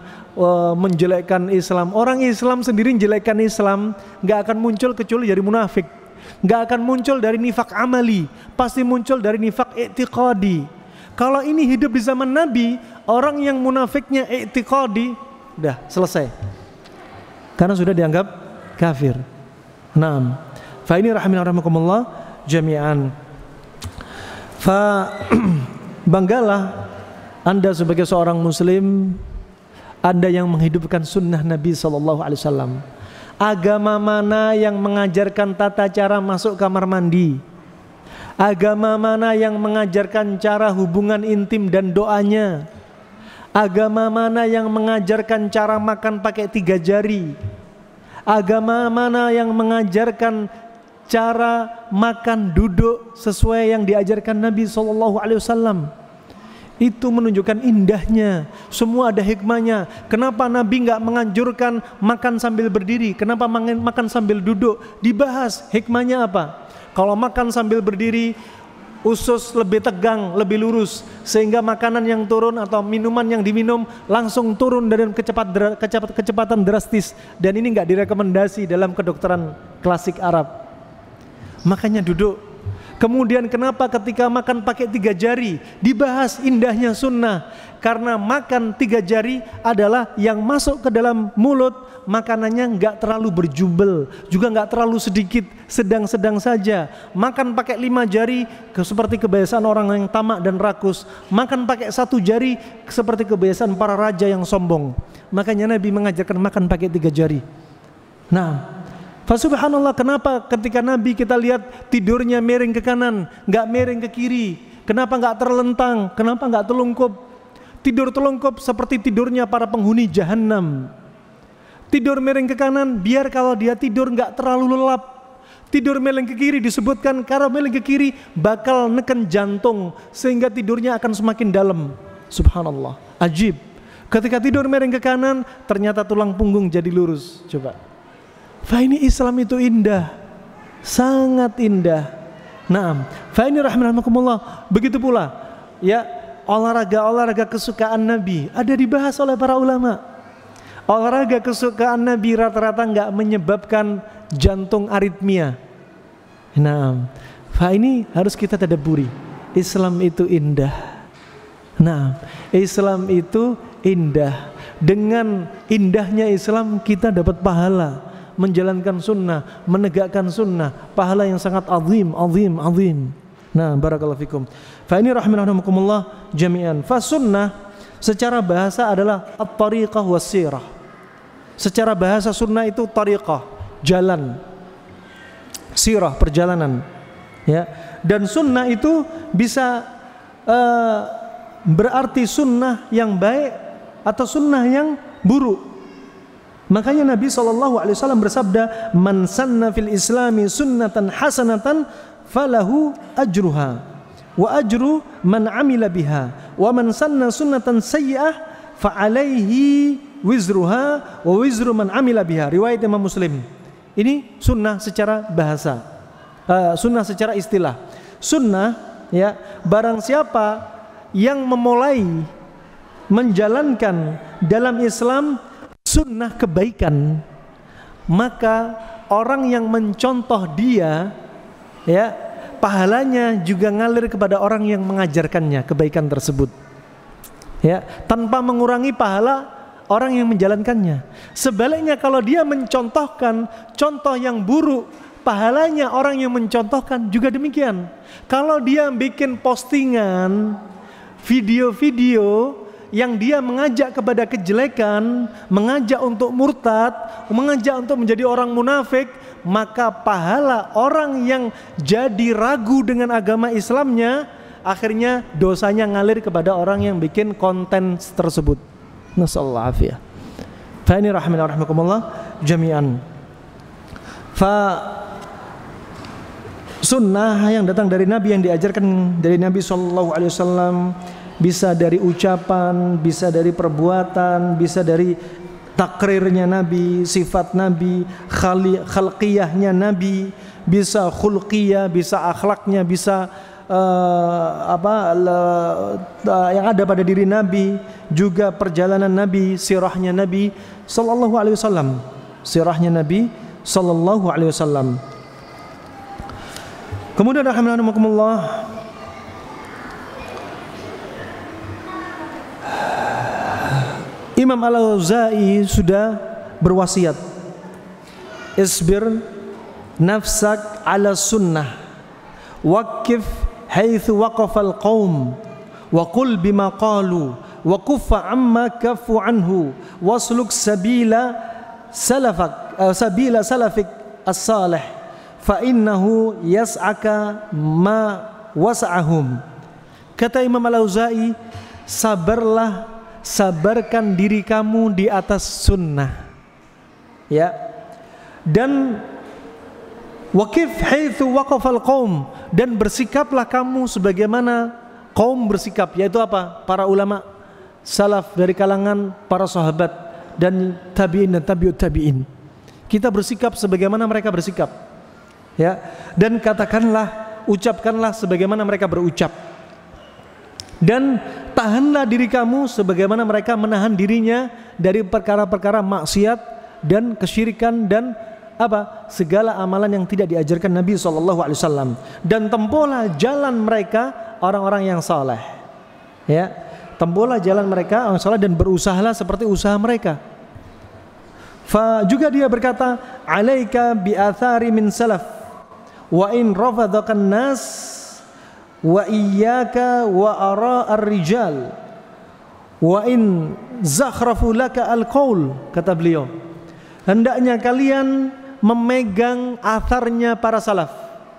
menjelekkan Islam. Orang Islam sendiri menjelekkan Islam nggak akan muncul kecuali dari munafik. Nggak akan muncul dari nifak amali, pasti muncul dari nifak i'tiqadi. Kalau ini hidup di zaman Nabi, orang yang munafiknya i'tiqadi, udah selesai, karena sudah dianggap kafir. Naam. Fa ini rahimakumullah jami'an. Fa banggalah Anda sebagai seorang muslim, Anda yang menghidupkan sunnah Nabi SAW. Agama mana yang mengajarkan tata cara masuk kamar mandi? Agama mana yang mengajarkan cara hubungan intim dan doanya? Agama mana yang mengajarkan cara makan pakai 3 jari? Agama mana yang mengajarkan cara makan duduk sesuai yang diajarkan Nabi SAW? Itu menunjukkan indahnya. Semua ada hikmahnya. Kenapa Nabi nggak menganjurkan makan sambil berdiri? Kenapa makan sambil duduk? Dibahas hikmahnya apa? Kalau makan sambil berdiri, usus lebih tegang, lebih lurus, sehingga makanan yang turun atau minuman yang diminum langsung turun dengan kecepatan drastis. Dan ini nggak direkomendasi dalam kedokteran klasik Arab. Makanya duduk. Kemudian kenapa ketika makan pakai 3 jari dibahas indahnya sunnah? Karena makan 3 jari adalah yang masuk ke dalam mulut, makanannya nggak terlalu berjubel, juga nggak terlalu sedikit, sedang-sedang saja. Makan pakai 5 jari seperti kebiasaan orang yang tamak dan rakus. Makan pakai 1 jari seperti kebiasaan para raja yang sombong. Makanya Nabi mengajarkan makan pakai 3 jari. Nah, subhanallah, kenapa ketika Nabi kita lihat tidurnya miring ke kanan, nggak miring ke kiri? Kenapa nggak terlentang? Kenapa nggak telungkup? Tidur telungkup seperti tidurnya para penghuni jahanam. Tidur miring ke kanan biar kalau dia tidur nggak terlalu lelap. Tidur miring ke kiri disebutkan karena miring ke kiri bakal neken jantung sehingga tidurnya akan semakin dalam. Subhanallah, ajib. Ketika tidur miring ke kanan ternyata tulang punggung jadi lurus. Coba. Ini Islam itu indah, sangat indah. Naam. Ini rahimahumullah. Begitu pula ya, olahraga kesukaan Nabi ada dibahas oleh para ulama. Olahraga kesukaan Nabi rata-rata enggak menyebabkan jantung aritmia. Naam. Ini harus kita tadabburi. Islam itu indah. Nah, Islam itu indah. Dengan indahnya Islam kita dapat pahala menjalankan sunnah, menegakkan sunnah, pahala yang sangat azim. Nah, barakallahu fikum. Ini rahimakumullah jami'an. Sunnah secara bahasa adalah at-tariqah was-sirah. Secara bahasa sunnah itu tariqah, jalan. Sirah, perjalanan. Ya. Dan sunnah itu bisa berarti sunnah yang baik atau sunnah yang buruk. Makanya Nabi SAW bersabda, "Man sanna fil islami sunnatan hasanatan falahu ajruha wa ajru man amila biha wa man sanna sunnatan sayyi'ah fa alaihi wizruha wa wizru man amila biha." Riwayat Imam Muslim. Ini sunnah secara bahasa, sunnah secara istilah. Sunnah ya, barang siapa yang memulai menjalankan dalam Islam sunnah kebaikan, maka orang yang mencontoh dia ya, pahalanya juga ngalir kepada orang yang mengajarkannya kebaikan tersebut ya, tanpa mengurangi pahala orang yang menjalankannya. Sebaliknya kalau dia mencontohkan contoh yang buruk, pahalanya orang yang mencontohkan juga demikian. Kalau dia bikin postingan video-video yang dia mengajak kepada kejelekan, mengajak untuk murtad, mengajak untuk menjadi orang munafik, maka pahala orang yang jadi ragu dengan agama Islamnya, akhirnya dosanya ngalir kepada orang yang bikin konten tersebut. Nasallahu afiyah. Fa ini rahimakumullah jami'an. Sunnah yang datang dari Nabi, yang diajarkan dari Nabi SAW, bisa dari ucapan, bisa dari perbuatan, bisa dari takrirnya Nabi, sifat Nabi, khalqiyahnya Nabi, bisa khulqiyah, bisa akhlaknya, bisa yang ada pada diri Nabi, juga perjalanan Nabi, sirahnya Nabi sallallahu alaihi wasallam, sirahnya Nabi sallallahu alaihi wasallam. Kemudian rahimahumullah, Imam Al-Auza'i sudah berwasiat, isbir nafsak ala sunnah waqif haitsu waqafal qaum wa qul bima qalu wa kuffa amma kaffu anhu wasluk sabila salafik as-salih fa innahu yas'aka ma wasa'ahum. Kata Imam Al-Auza'i, sabarkan diri kamu di atas sunnah ya, dan waqif haitsu waqafal qaum, dan bersikaplah kamu sebagaimana kaum bersikap, yaitu apa? Para ulama salaf dari kalangan para sahabat dan tabi'in dan tabi'ut tabi'in. Kita bersikap sebagaimana mereka bersikap ya, dan ucapkanlah sebagaimana mereka berucap, dan tahanlah diri kamu sebagaimana mereka menahan dirinya dari perkara-perkara maksiat dan kesyirikan dan apa? Segala amalan yang tidak diajarkan Nabi SAW, dan tempuhlah jalan mereka orang-orang yang saleh. Ya, tempuhlah jalan mereka orang saleh dan berusahalah seperti usaha mereka. Juga dia berkata, alaika bi athari min salaf wa in rafadhakan nas wa iyyaka wa ara ar-rijal wa in zakhrafu laka al-qaul, kata beliau, hendaknya kalian memegang atharnya para salaf.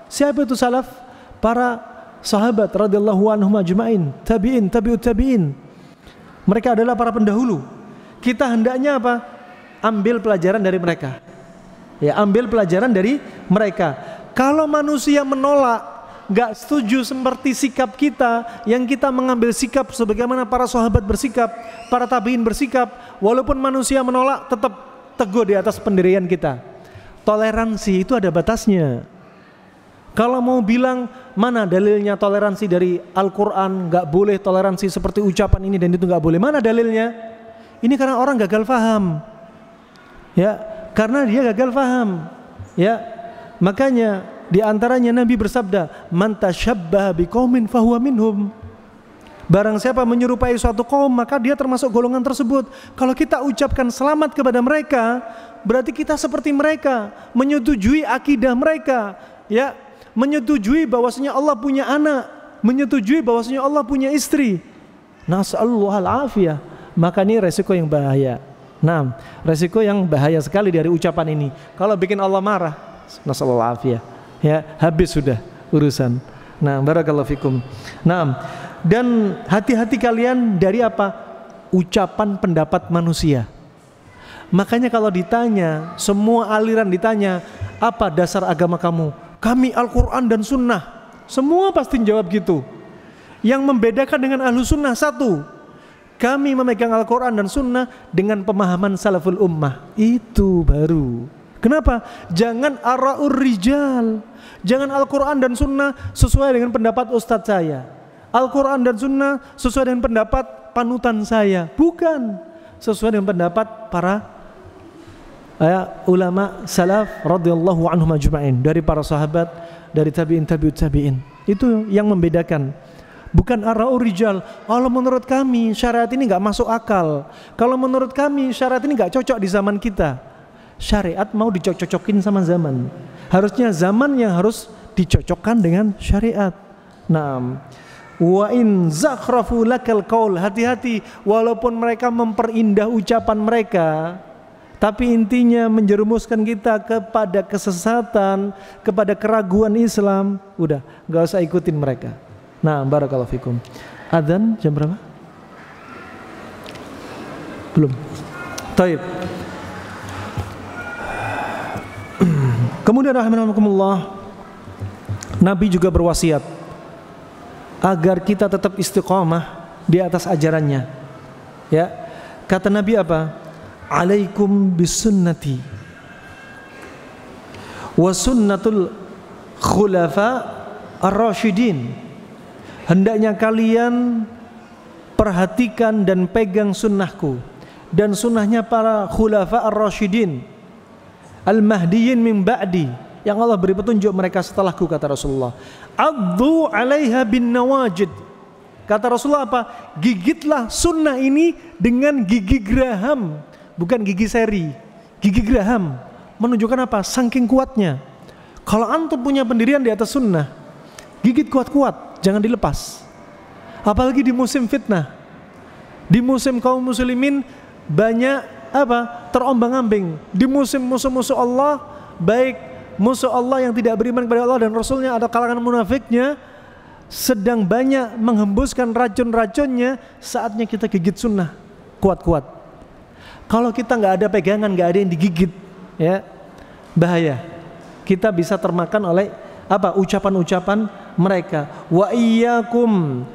Siapa itu salaf? Para sahabat radhiyallahu anhum ajma'in, tabi'in, tabi'ut tabi'in. Mereka adalah para pendahulu. Kita hendaknya apa? Ambil pelajaran dari mereka. Ya, ambil pelajaran dari mereka. Kalau manusia menolak, gak setuju seperti sikap kita, yang kita mengambil sikap sebagaimana para sahabat bersikap, para tabi'in bersikap, walaupun manusia menolak, tetap teguh di atas pendirian kita. Toleransi itu ada batasnya. Kalau mau bilang mana dalilnya toleransi dari Al-Quran, gak boleh toleransi seperti ucapan ini dan itu gak boleh, mana dalilnya? Ini karena orang gagal paham. Ya, karena dia gagal paham. Ya, makanya di antaranya Nabi bersabda, man tashabbaha biqaumin fahuwa minhum. Barang siapa menyerupai suatu kaum, maka dia termasuk golongan tersebut. Kalau kita ucapkan selamat kepada mereka, berarti kita seperti mereka, menyetujui akidah mereka, ya, menyetujui bahwasanya Allah punya anak, menyetujui bahwasanya Allah punya istri. Nas'alullah al-afiyah. Maka ini resiko yang bahaya. Nah, resiko yang bahaya sekali dari ucapan ini. Kalau bikin Allah marah, nas'alullah al-afiyah, ya, habis sudah urusan. Nah, barakallahu fikum. Nah, dan hati-hati kalian dari apa? Ucapan pendapat manusia. Makanya kalau ditanya, semua aliran ditanya, apa dasar agama kamu? Kami Al-Quran dan Sunnah. Semua pasti jawab gitu. Yang membedakan dengan Ahlu Sunnah satu, kami memegang Al-Quran dan Sunnah dengan pemahaman salaful ummah. Itu baru. Kenapa? Jangan ara'ur rijal. Jangan Al-Quran dan Sunnah sesuai dengan pendapat ustadz saya, Al-Quran dan Sunnah sesuai dengan pendapat panutan saya. Bukan. Sesuai dengan pendapat para ulama salaf radhiyallahu anhum ajma'in, dari para sahabat, dari tabi'in, tabi'ut tabi'in. Itu yang membedakan. Bukan ara'ur rijal. Kalau menurut kami syariat ini gak masuk akal, kalau menurut kami syariat ini gak cocok di zaman kita. Syariat mau dicocok-cocokin sama zaman. Harusnya zaman yang harus dicocokkan dengan syariat. Nah, wa in zakhrafu lakal qaul, hati-hati walaupun mereka memperindah ucapan mereka, tapi intinya menjerumuskan kita kepada kesesatan, kepada keraguan Islam, udah gak usah ikutin mereka. Nah, barakallahu fikum. Adzan jam berapa? Belum. Taib. Kemudian rahimakumullah, Nabi juga berwasiat agar kita tetap istiqamah di atas ajarannya. Ya, kata Nabi apa? Alaikum bisunnati wa sunnatul khulafa ar-rasyidin. Hendaknya kalian perhatikan dan pegang sunnahku dan sunnahnya para khulafa ar-rasyidin al-mahdiyyin min ba'di, yang Allah beri petunjuk mereka setelahku, kata Rasulullah. Addu 'alaiha bin nawajid. Kata Rasulullah apa? Gigitlah sunnah ini dengan gigi geraham, bukan gigi seri. Gigi geraham menunjukkan apa? Saking kuatnya. Kalau antum punya pendirian di atas sunnah, gigit kuat-kuat, jangan dilepas. Apalagi di musim fitnah, di musim kaum muslimin banyak apa? Terombang-ambing. Di musim musuh-musuh Allah, baik musuh Allah yang tidak beriman kepada Allah dan Rasulnya, ada kalangan munafiknya sedang banyak menghembuskan racun-racunnya. Saatnya kita gigit sunnah kuat-kuat. Kalau kita nggak ada pegangan, nggak ada yang digigit, ya bahaya. Kita bisa termakan oleh apa? Ucapan-ucapan mereka. Wa iyyakum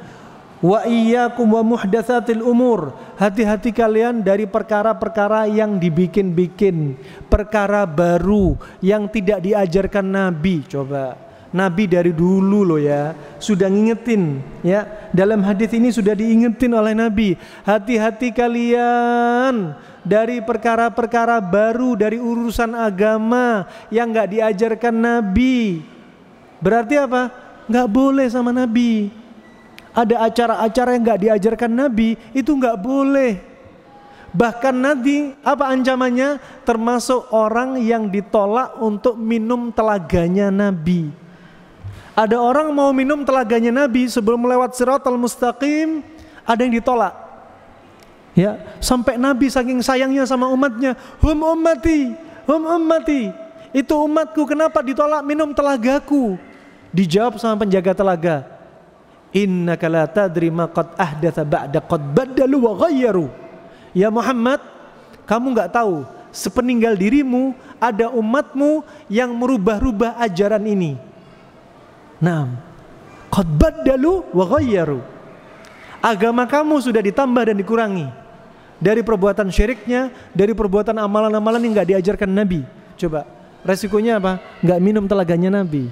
wa muhdatsatil umur. Hati-hati kalian dari perkara-perkara yang dibikin-bikin, perkara baru yang tidak diajarkan Nabi. Coba, Nabi dari dulu loh ya, sudah ngingetin ya. Dalam hadis ini sudah diingetin oleh Nabi, hati-hati kalian dari perkara-perkara baru dari urusan agama yang nggak diajarkan Nabi. Berarti apa? Nggak boleh sama Nabi. Ada acara-acara yang nggak diajarkan Nabi, itu nggak boleh. Bahkan nanti apa ancamannya? Termasuk orang yang ditolak untuk minum telaganya Nabi. Ada orang mau minum telaganya Nabi sebelum melewat Shiratal Mustaqim, ada yang ditolak. Ya, sampai Nabi saking sayangnya sama umatnya, hum ummati, itu umatku, kenapa ditolak minum telagaku? Dijawab sama penjaga telaga, innaka la tadri ma qad ahdatsa ba'da qad badalu wa ghayyaru. Ya Muhammad, kamu nggak tahu sepeninggal dirimu ada umatmu yang merubah-rubah ajaran ini. Nah, qad badalu wa ghayyaru. Agama kamu sudah ditambah dan dikurangi. Dari perbuatan syiriknya, dari perbuatan amalan-amalan yang nggak diajarkan Nabi. Coba, resikonya apa? Nggak minum telaganya Nabi.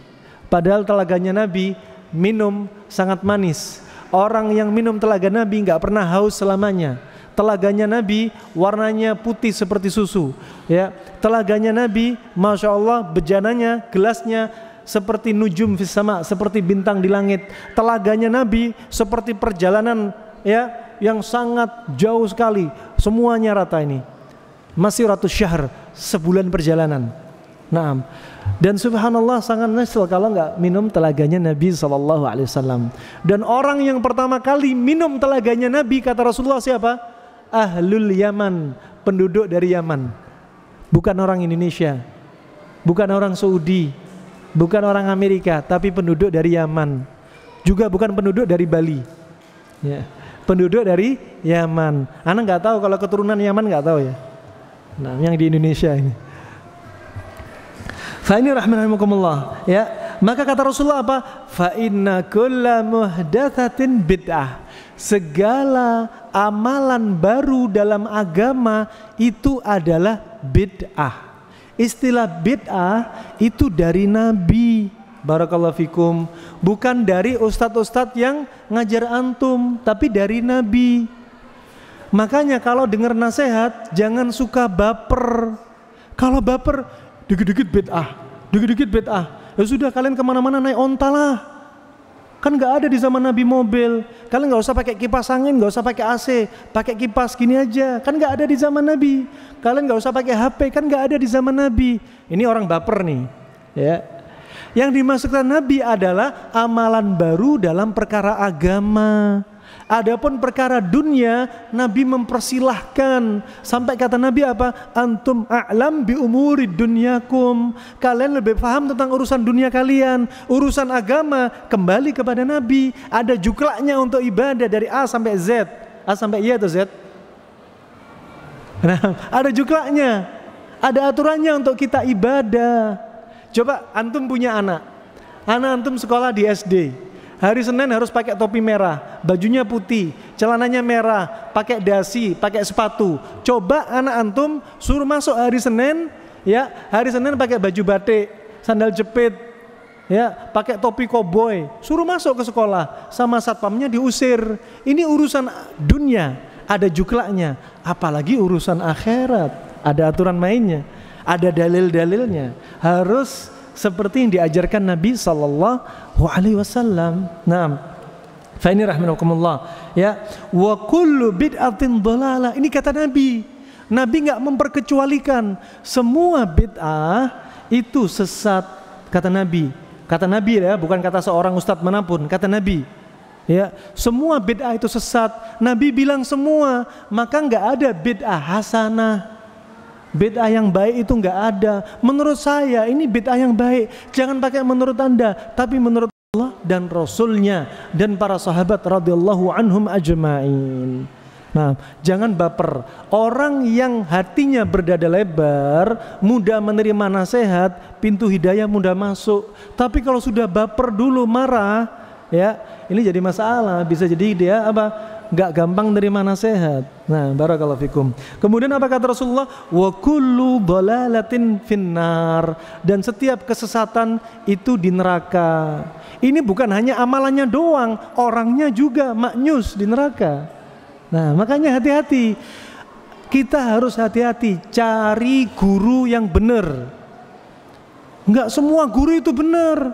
Padahal telaganya Nabi minum sangat manis. Orang yang minum telaga Nabi nggak pernah haus selamanya. Telaganya Nabi warnanya putih seperti susu. Ya, telaganya Nabi, masya Allah, bejananya, gelasnya seperti nujum fis sama, seperti bintang di langit. Telaganya Nabi seperti perjalanan, ya, yang sangat jauh sekali, semuanya rata ini. Masiratus syahr, sebulan perjalanan. Naam. Dan subhanallah sangat nyesel kalau nggak minum telaganya Nabi SAW. Dan orang yang pertama kali minum telaganya Nabi, kata Rasulullah, siapa? Ahlul Yaman, penduduk dari Yaman. Bukan orang Indonesia, bukan orang Saudi, bukan orang Amerika, tapi penduduk dari Yaman. Juga bukan penduduk dari Bali. Ya. Penduduk dari Yaman. Anak nggak tahu kalau keturunan Yaman, nggak tahu ya. Nah, yang di Indonesia ini. Fa ini rahimahumullah, ya. Maka kata Rasulullah apa? Fa inna kulla muhdatsatin bid'ah. Segala amalan baru dalam agama itu adalah bid'ah. Istilah bid'ah itu dari Nabi. Barakallahu fikum. Bukan dari ustadz-ustadz yang ngajar antum, tapi dari Nabi. Makanya kalau dengar nasihat jangan suka baper. Kalau baper, dikit-dikit bid'ah. Ya sudah, kalian kemana-mana naik onta lah. Kan nggak ada di zaman Nabi mobil. Kalian nggak usah pakai kipas angin, nggak usah pakai AC, pakai kipas gini aja. Kan nggak ada di zaman Nabi. Kalian nggak usah pakai HP, kan nggak ada di zaman Nabi. Ini orang baper nih, ya. Yang dimaksudkan Nabi adalah amalan baru dalam perkara agama. Adapun perkara dunia, Nabi mempersilahkan. Sampai kata Nabi apa? Antum a'lam bi umuri dunyakum. Kalian lebih paham tentang urusan dunia kalian. Urusan agama kembali kepada Nabi. Ada juklaknya untuk ibadah dari A sampai Z. A sampai I atau Z? Nah, ada juklaknya. Ada aturannya untuk kita ibadah. Coba antum punya anak antum sekolah di SD, hari Senin harus pakai topi merah, bajunya putih, celananya merah, pakai dasi, pakai sepatu. Coba anak antum suruh masuk hari Senin, ya, hari Senin pakai baju batik, sandal jepit, ya, pakai topi koboi, suruh masuk ke sekolah, sama satpamnya diusir. Ini urusan dunia, ada juklaknya. Apalagi urusan akhirat, ada aturan mainnya, ada dalil-dalilnya. Harus seperti yang diajarkan Nabi SAW. Nah, fa ini rahimakumullah, ya. Wa kullu bid'atin dhalalah. Ini kata Nabi. Nabi nggak memperkecualikan, semua bid'ah itu sesat, kata Nabi. Kata Nabi ya, bukan kata seorang ustadz manapun, kata Nabi. Ya, semua bid'ah itu sesat. Nabi bilang semua, maka nggak ada bid'ah hasanah. Bid'ah yang baik itu nggak ada. Menurut saya ini bid'ah yang baik. Jangan pakai menurut Anda, tapi menurut Allah dan Rasulnya dan para sahabat radhiyallahu anhum ajma'in. Nah, jangan baper. Orang yang hatinya berdada lebar, mudah menerima nasihat, pintu hidayah mudah masuk. Tapi kalau sudah baper dulu, marah, ya, ini jadi masalah. Bisa jadi dia apa? Gak gampang nerima nasihat. Nah, barakallahu fikum. Kemudian apa kata Rasulullah? Wa kullu dhalalatin finnar. Dan setiap kesesatan itu di neraka. Ini bukan hanya amalannya doang, orangnya juga maknyus di neraka. Nah, makanya hati-hati. kita harus hati-hati cari guru yang benar. Enggak semua guru itu benar.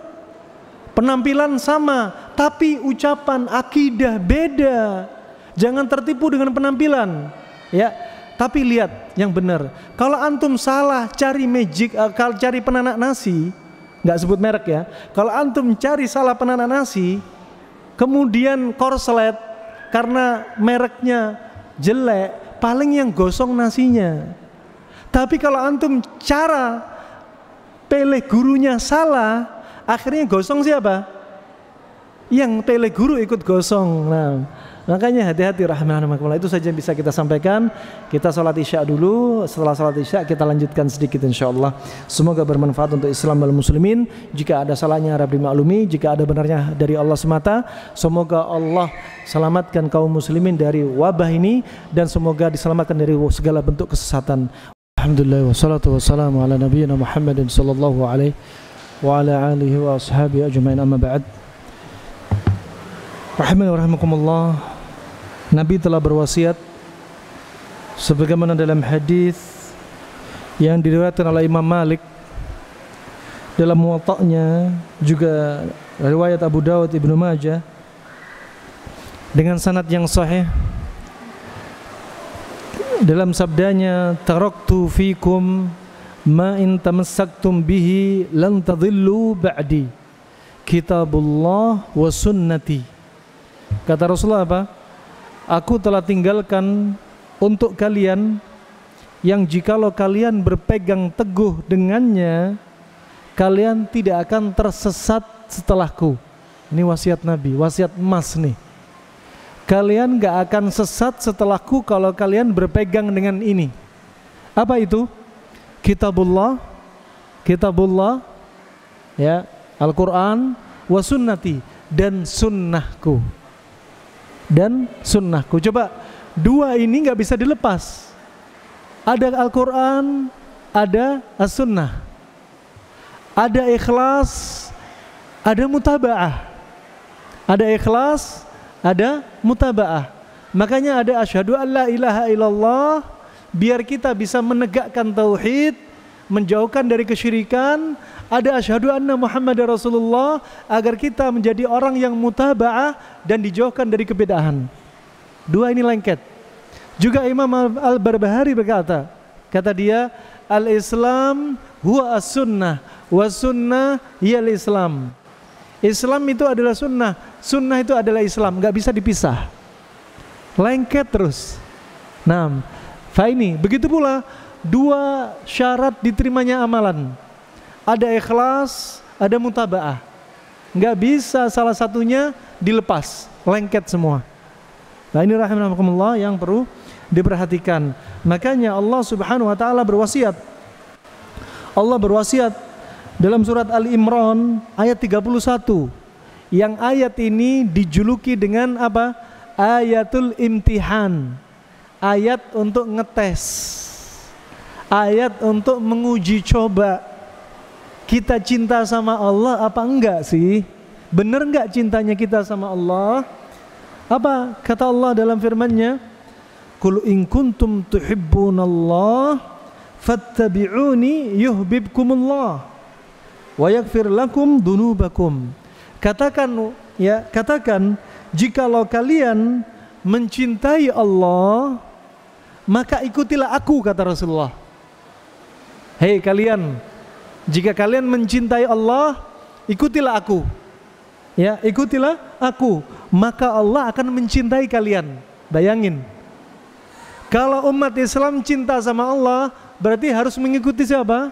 Penampilan sama, tapi ucapan, akidah beda. Jangan tertipu dengan penampilan, ya. Tapi lihat yang benar. Kalau antum salah cari magic, kalau cari penanak nasi, nggak sebut merek ya. Kalau antum cari salah penanak nasi, kemudian korslet karena mereknya jelek, paling yang gosong nasinya. Tapi kalau antum cara pilih gurunya salah, akhirnya gosong siapa? Yang pilih guru ikut gosong. Nah, makanya hati-hati rahimahumullah. Itu saja yang bisa kita sampaikan. Kita sholat isya dulu. Setelah sholat isya kita lanjutkan sedikit insyaallah. Semoga bermanfaat untuk Islam wal muslimin. Jika ada salahnya harap dimaklumi, jika ada benarnya dari Allah semata. Semoga Allah selamatkan kaum muslimin dari wabah ini, dan semoga diselamatkan dari segala bentuk kesesatan. Alhamdulillah wassalatu wassalamu ala nabiyyina Muhammadin sallallahu alaihi wa ala alihi wa ashabihi ajma'in, amma ba'd. Rahimani wa rahimakumullah. Nabi telah berwasiat sebagaimana dalam hadis yang diriwayatkan oleh Imam Malik dalam Muwatta'nya, juga riwayat Abu Dawud, Ibnu Majah dengan sanad yang sahih, dalam sabdanya, taraktu fikum ma in tamassaktum bihi lan tadhillu ba'di, kitabullah wa sunnati. Kata Rasulullah apa? Aku telah tinggalkan untuk kalian yang jikalau kalian berpegang teguh dengannya, kalian tidak akan tersesat setelahku. Ini wasiat Nabi, wasiat emas nih. Kalian gak akan sesat setelahku kalau kalian berpegang dengan ini. Apa itu? Kitabullah, ya, Al-Quran, wa sunnati, dan sunnahku. Coba dua ini gak bisa dilepas. Ada Al-Quran, ada As-Sunnah, ada ikhlas, ada mutaba'ah. Ada ikhlas, ada mutaba'ah. Makanya ada asyhadu an la ilaha illallah, biar kita bisa menegakkan tauhid, menjauhkan dari kesyirikan. Ada asyhadu anna Muhammadar Rasulullah, agar kita menjadi orang yang mutaba'ah dan dijauhkan dari kebid'ahan. Dua ini lengket. Juga Imam Al-Barbahari berkata, kata dia, al-Islam huwa as-sunnah, wa sunnah hiyal Islam. Islam itu adalah sunnah, sunnah itu adalah Islam, gak bisa dipisah. Lengket terus. Nah, faini, begitu pula dua syarat diterimanya amalan. Ada ikhlas, ada mutaba'ah. Gak bisa salah satunya dilepas, lengket semua. Nah, ini rahimakumullah yang perlu diperhatikan. Makanya Allah Subhanahu wa taala berwasiat. Allah berwasiat dalam surat Al-Imran ayat 31. Yang ayat ini dijuluki dengan apa? Ayatul imtihan. Ayat untuk ngetes. Ayat untuk menguji coba. Kita cinta sama Allah apa enggak sih? Benar enggak cintanya kita sama Allah? Apa kata Allah dalam firman-Nya? Qul in kuntum tuhibbunallah fattabi'uni yuhibbukumullah wa yaghfir lakum dunubakum. Katakan jikalau kalian mencintai Allah, maka ikutilah aku, kata Rasulullah. Hei kalian, jika kalian mencintai Allah, ikutilah aku. Ya, ikutilah aku, maka Allah akan mencintai kalian. Bayangin. Kalau umat Islam cinta sama Allah, berarti harus mengikuti siapa?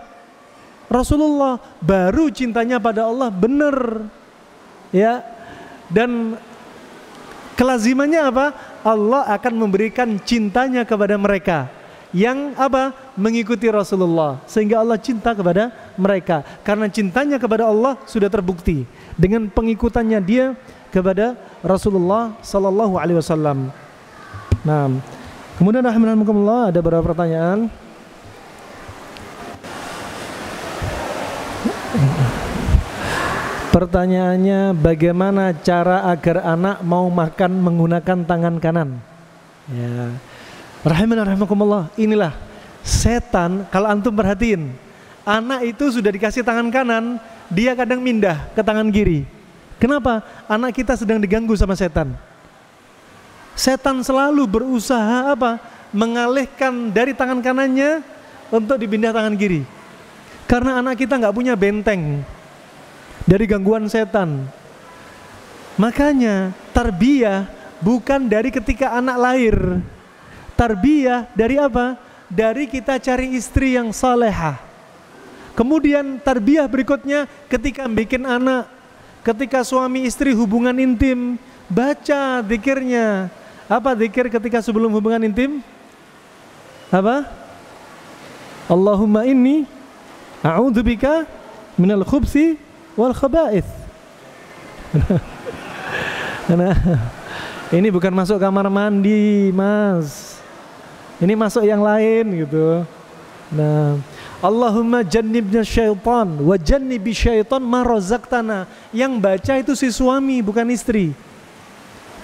Rasulullah. Baru cintanya pada Allah benar. Ya. Dan kelazimannya apa? Allah akan memberikan cintanya kepada mereka yang apa? Mengikuti Rasulullah, sehingga Allah cinta kepada mereka. Karena cintanya kepada Allah sudah terbukti dengan pengikutannya dia kepada Rasulullah sallallahu alaihi wasallam. Nah, kemudian rahimakumullah, ada beberapa pertanyaan. Pertanyaannya, bagaimana cara agar anak mau makan menggunakan tangan kanan? Ya. Rahimana rahimakumullah, inilah setan. Kalau antum perhatiin, anak itu sudah dikasih tangan kanan, dia kadang pindah ke tangan kiri. Kenapa? Anak kita sedang diganggu sama setan. Setan selalu berusaha apa? Mengalihkan dari tangan kanannya untuk dipindah tangan kiri. Karena anak kita nggak punya benteng dari gangguan setan. Makanya tarbiyah bukan dari ketika anak lahir. Tarbiyah dari apa? Dari kita cari istri yang salehah. Kemudian tarbiyah berikutnya ketika bikin anak, ketika suami istri hubungan intim, baca zikirnya. Apa zikir ketika sebelum hubungan intim? Apa? Allahumma inni a'udzubika minal khubsi wal khaba'ith. Nah, ini bukan masuk kamar mandi, Mas. Ini masuk yang lain gitu. Nah, Allahumma jannibna syaitan wa jannibi syaitan ma razaqtana. Yang baca itu si suami, bukan istri.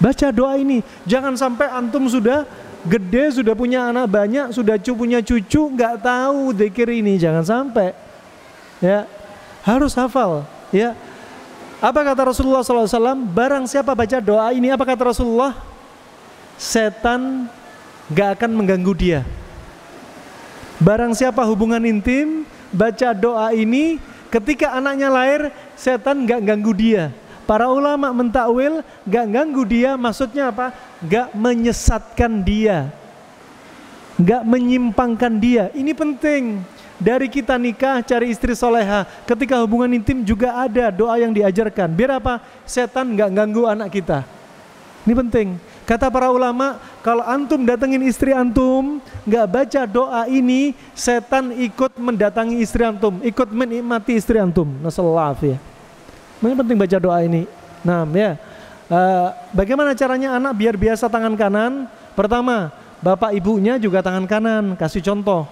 Baca doa ini. Jangan sampai antum sudah gede, sudah punya anak banyak, sudah punya cucu, nggak tahu zikir ini. Jangan sampai. Ya, harus hafal. Ya. Apa kata Rasulullah SAW? Barang siapa baca doa ini, apa kata Rasulullah? Setan gak akan mengganggu dia. Barang siapa hubungan intim, baca doa ini, ketika anaknya lahir, setan gak ganggu dia. Para ulama mentakwil, gak ganggu dia, maksudnya apa? Gak menyesatkan dia, gak menyimpangkan dia. Ini penting. Dari kita nikah, cari istri soleha, ketika hubungan intim juga ada doa yang diajarkan. Biar apa? Setan gak ganggu anak kita. Ini penting. Kata para ulama, kalau antum datengin istri antum, gak baca doa ini, setan ikut mendatangi istri antum, ikut menikmati istri antum. Nasallallahu ya. Ini penting baca doa ini. Nah, ya. Bagaimana caranya anak biar biasa tangan kanan? Pertama, bapak ibunya juga tangan kanan, kasih contoh.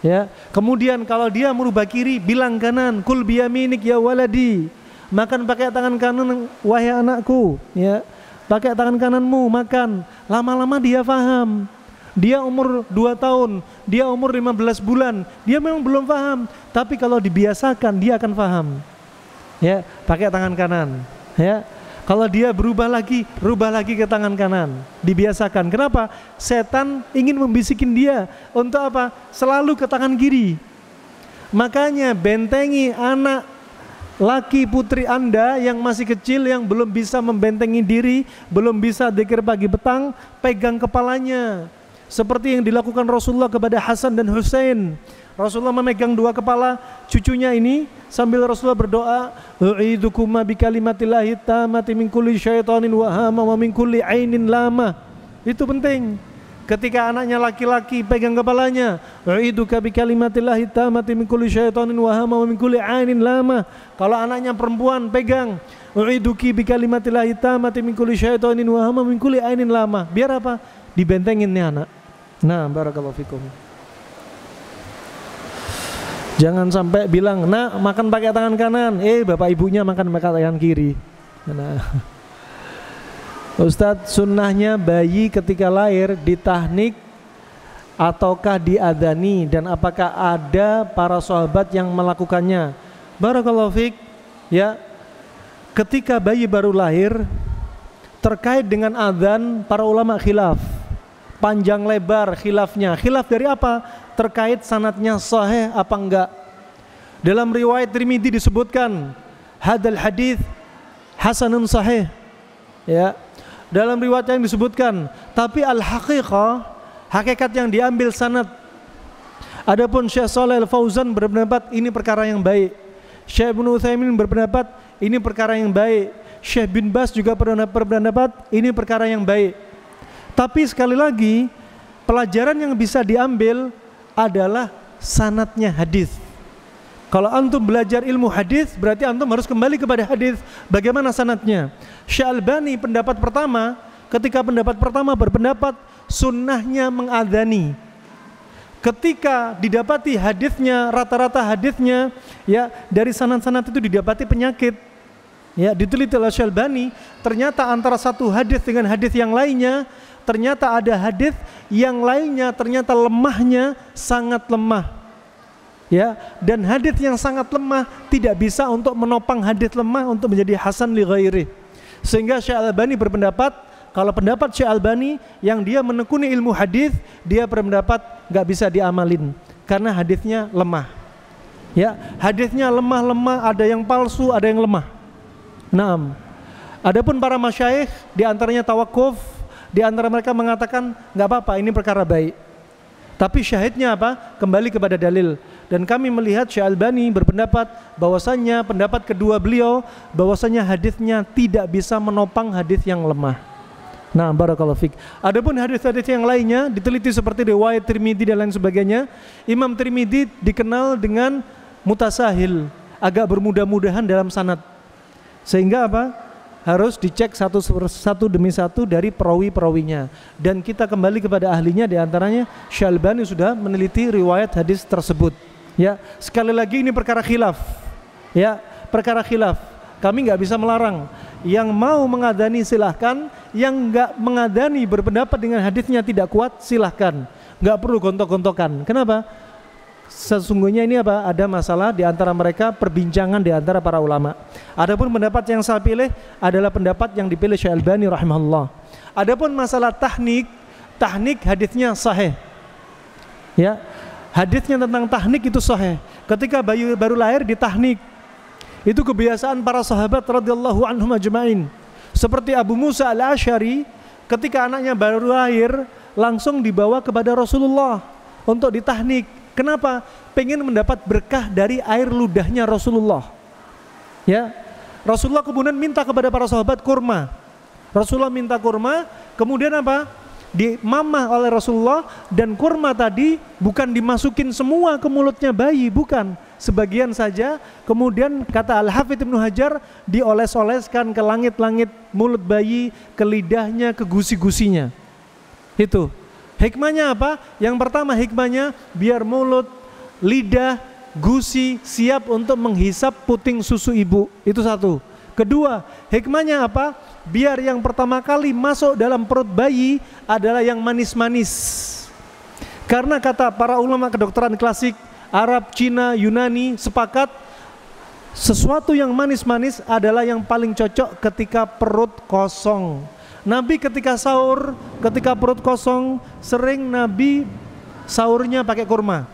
Ya. Kemudian kalau dia merubah kiri, bilang kanan, kul biyaminik ya waladi. Makan pakai tangan kanan wahai anakku, ya. Pakai tangan kananmu makan. Lama-lama dia paham. Dia umur 2 tahun, dia umur 15 bulan, dia memang belum paham, tapi kalau dibiasakan dia akan paham. Ya, pakai tangan kanan. Ya. Kalau dia berubah lagi, rubah lagi ke tangan kanan. Dibiasakan. Kenapa? Setan ingin membisikin dia untuk apa? Selalu ke tangan kiri. Makanya bentengi anak laki putri Anda yang masih kecil, yang belum bisa membentengi diri, belum bisa dzikir pagi petang, pegang kepalanya. Seperti yang dilakukan Rasulullah kepada Hasan dan Husain. Rasulullah memegang 2 kepala cucunya ini sambil Rasulullah berdoa, "U'idukuma bikalimatillahi tammati min kulli syaitanin wa hama wa min kulli ainin lama." Itu penting. Ketika anaknya laki-laki pegang kepalanya, "U'iduka bikalimatillahi tammati min kulli syaitanin wa hama wa min kulli ainin lama." Kalau anaknya perempuan pegang, "U'iduki bikalimatillahi tammati min kulli syaitanin wa hama wa min kulli ainin lama." Biar apa? Dibentengin nih anak. Nah, barakallahu fikum. Jangan sampai bilang, "Nak, makan pakai tangan kanan." Bapak ibunya makan pakai tangan kiri. Nah. Ustadz, sunnahnya bayi ketika lahir ditahnik ataukah diadani, dan apakah ada para sahabat yang melakukannya? Barakallahu fiik. Ya, ketika bayi baru lahir, terkait dengan adzan para ulama khilaf, panjang lebar khilafnya. Khilaf dari apa? Terkait sanadnya sahih apa enggak. Dalam riwayat Tirmidzi disebutkan hadal hadis hasanun sahih. Ya. Dalam riwayat yang disebutkan, tapi al-haqiqah, hakikat yang diambil sanad. Adapun Syekh Shalih Al-Fauzan berpendapat ini perkara yang baik. Syekh Ibnu Utsaimin berpendapat ini perkara yang baik. Syekh bin Baz juga berpendapat ini perkara yang baik. Tapi sekali lagi, pelajaran yang bisa diambil adalah sanadnya hadis. Kalau antum belajar ilmu hadis, berarti antum harus kembali kepada hadis. Bagaimana sanadnya? Syekh Albani pendapat pertama, ketika pendapat pertama berpendapat sunnahnya mengadani. Ketika didapati hadisnya, rata-rata hadisnya ya dari sanad-sanad itu didapati penyakit. Ya, diteliti oleh Syalbani, ternyata antara satu hadis dengan hadis yang lainnya, ternyata ada hadis yang lainnya ternyata lemahnya sangat lemah. Ya, dan hadis yang sangat lemah tidak bisa untuk menopang hadis lemah untuk menjadi hasan li ghairi. Sehingga Syekh Albani berpendapat, kalau pendapat Syekh Albani yang dia menekuni ilmu hadis, dia berpendapat nggak bisa diamalin karena hadisnya lemah. Ya, hadisnya lemah, ada yang palsu, ada yang lemah. Naam. Adapun para masyayikh di antaranya tawakuf, di antara mereka mengatakan nggak apa-apa, ini perkara baik. Tapi syahidnya apa? Kembali kepada dalil. Dan kami melihat Syekh Albani berpendapat bahwasannya pendapat kedua beliau bahwasannya hadisnya tidak bisa menopang hadis yang lemah. Nah, barakallahu fik. Adapun hadis-hadis yang lainnya diteliti seperti riwayat Tirmidzi dan lain sebagainya. Imam Tirmidzi dikenal dengan mutasahil, agak bermudah-mudahan dalam sanad. Sehingga apa? Harus dicek satu demi satu dari perawi-perawinya. Dan kita kembali kepada ahlinya, di antaranya Syekh Albani sudah meneliti riwayat hadis tersebut. Ya, sekali lagi ini perkara khilaf. Ya, perkara khilaf. Kami nggak bisa melarang. Yang mau mengadani silahkan, yang nggak mengadani berpendapat dengan hadisnya tidak kuat silahkan. Nggak perlu gontok-gontokan. Kenapa? Sesungguhnya ini apa? Ada masalah di antara mereka, perbincangan di antara para ulama. Adapun pendapat yang saya pilih adalah pendapat yang dipilih Syekh Albani rahimahullah. Adapun masalah tahnik hadisnya sahih. Ya, hadisnya tentang tahnik itu sahih. Ketika bayi baru lahir ditahnik, itu kebiasaan para sahabat radhiyallahu anhum ajma'in. Seperti Abu Musa al-Asy'ari, ketika anaknya baru lahir langsung dibawa kepada Rasulullah untuk ditahnik. Kenapa? Pengen mendapat berkah dari air ludahnya Rasulullah. Ya, Rasulullah kemudian minta kepada para sahabat kurma. Rasulullah minta kurma, kemudian apa? Dimamah oleh Rasulullah, dan kurma tadi bukan dimasukin semua ke mulutnya bayi, bukan. Sebagian saja, kemudian kata Al-Hafidz Ibnu Hajar, dioles-oleskan ke langit-langit mulut bayi, ke lidahnya, ke gusi-gusinya. Itu. Hikmahnya apa? Yang pertama hikmahnya biar mulut, lidah, gusi siap untuk menghisap puting susu ibu. Itu satu. Kedua, hikmahnya apa? Biar yang pertama kali masuk dalam perut bayi adalah yang manis-manis. Karena kata para ulama kedokteran klasik, Arab, Cina, Yunani sepakat sesuatu yang manis-manis adalah yang paling cocok ketika perut kosong. Nabi ketika sahur, ketika perut kosong, sering Nabi sahurnya pakai kurma.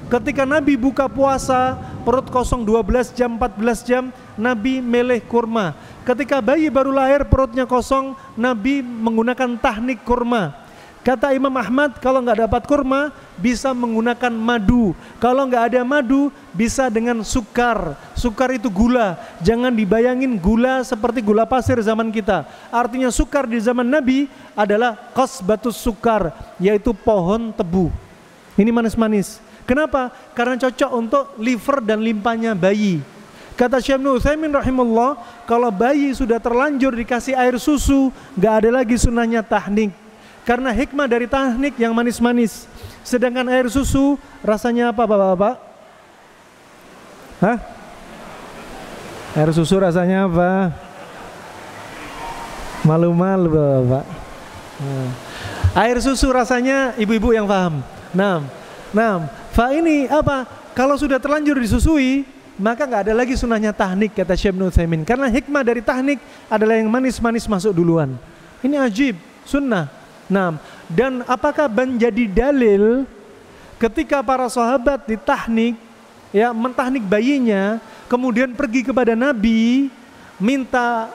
Ketika Nabi buka puasa, perut kosong 12 jam, 14 jam, Nabi meleh kurma. Ketika bayi baru lahir, perutnya kosong, Nabi menggunakan tahnik kurma. Kata Imam Ahmad, kalau nggak dapat kurma, bisa menggunakan madu. Kalau nggak ada madu, bisa dengan sukar. Sukar itu gula. Jangan dibayangin gula seperti gula pasir zaman kita. Artinya sukar di zaman Nabi adalah qasbatus sukar, yaitu pohon tebu. Ini manis-manis. Kenapa? Karena cocok untuk liver dan limpahnya bayi. Kata Syekh Ibnu Utsaimin rahimahullah, kalau bayi sudah terlanjur dikasih air susu, nggak ada lagi sunahnya tahnik. Karena hikmah dari tahnik yang manis-manis. Sedangkan air susu rasanya apa Bapak-bapak? Hah? Air susu rasanya apa? Malu-malu Bapak. Nah. Air susu rasanya ibu-ibu yang paham. Nah, ini apa? Kalau sudah terlanjur disusui, maka nggak ada lagi sunahnya tahnik, kata Syekh Ibnu Utsaimin. Karena hikmah dari tahnik adalah yang manis-manis masuk duluan. Ini ajib, sunnah. Nah, dan apakah menjadi dalil ketika para sahabat ditahnik, ya, mentahnik bayinya, kemudian pergi kepada Nabi, minta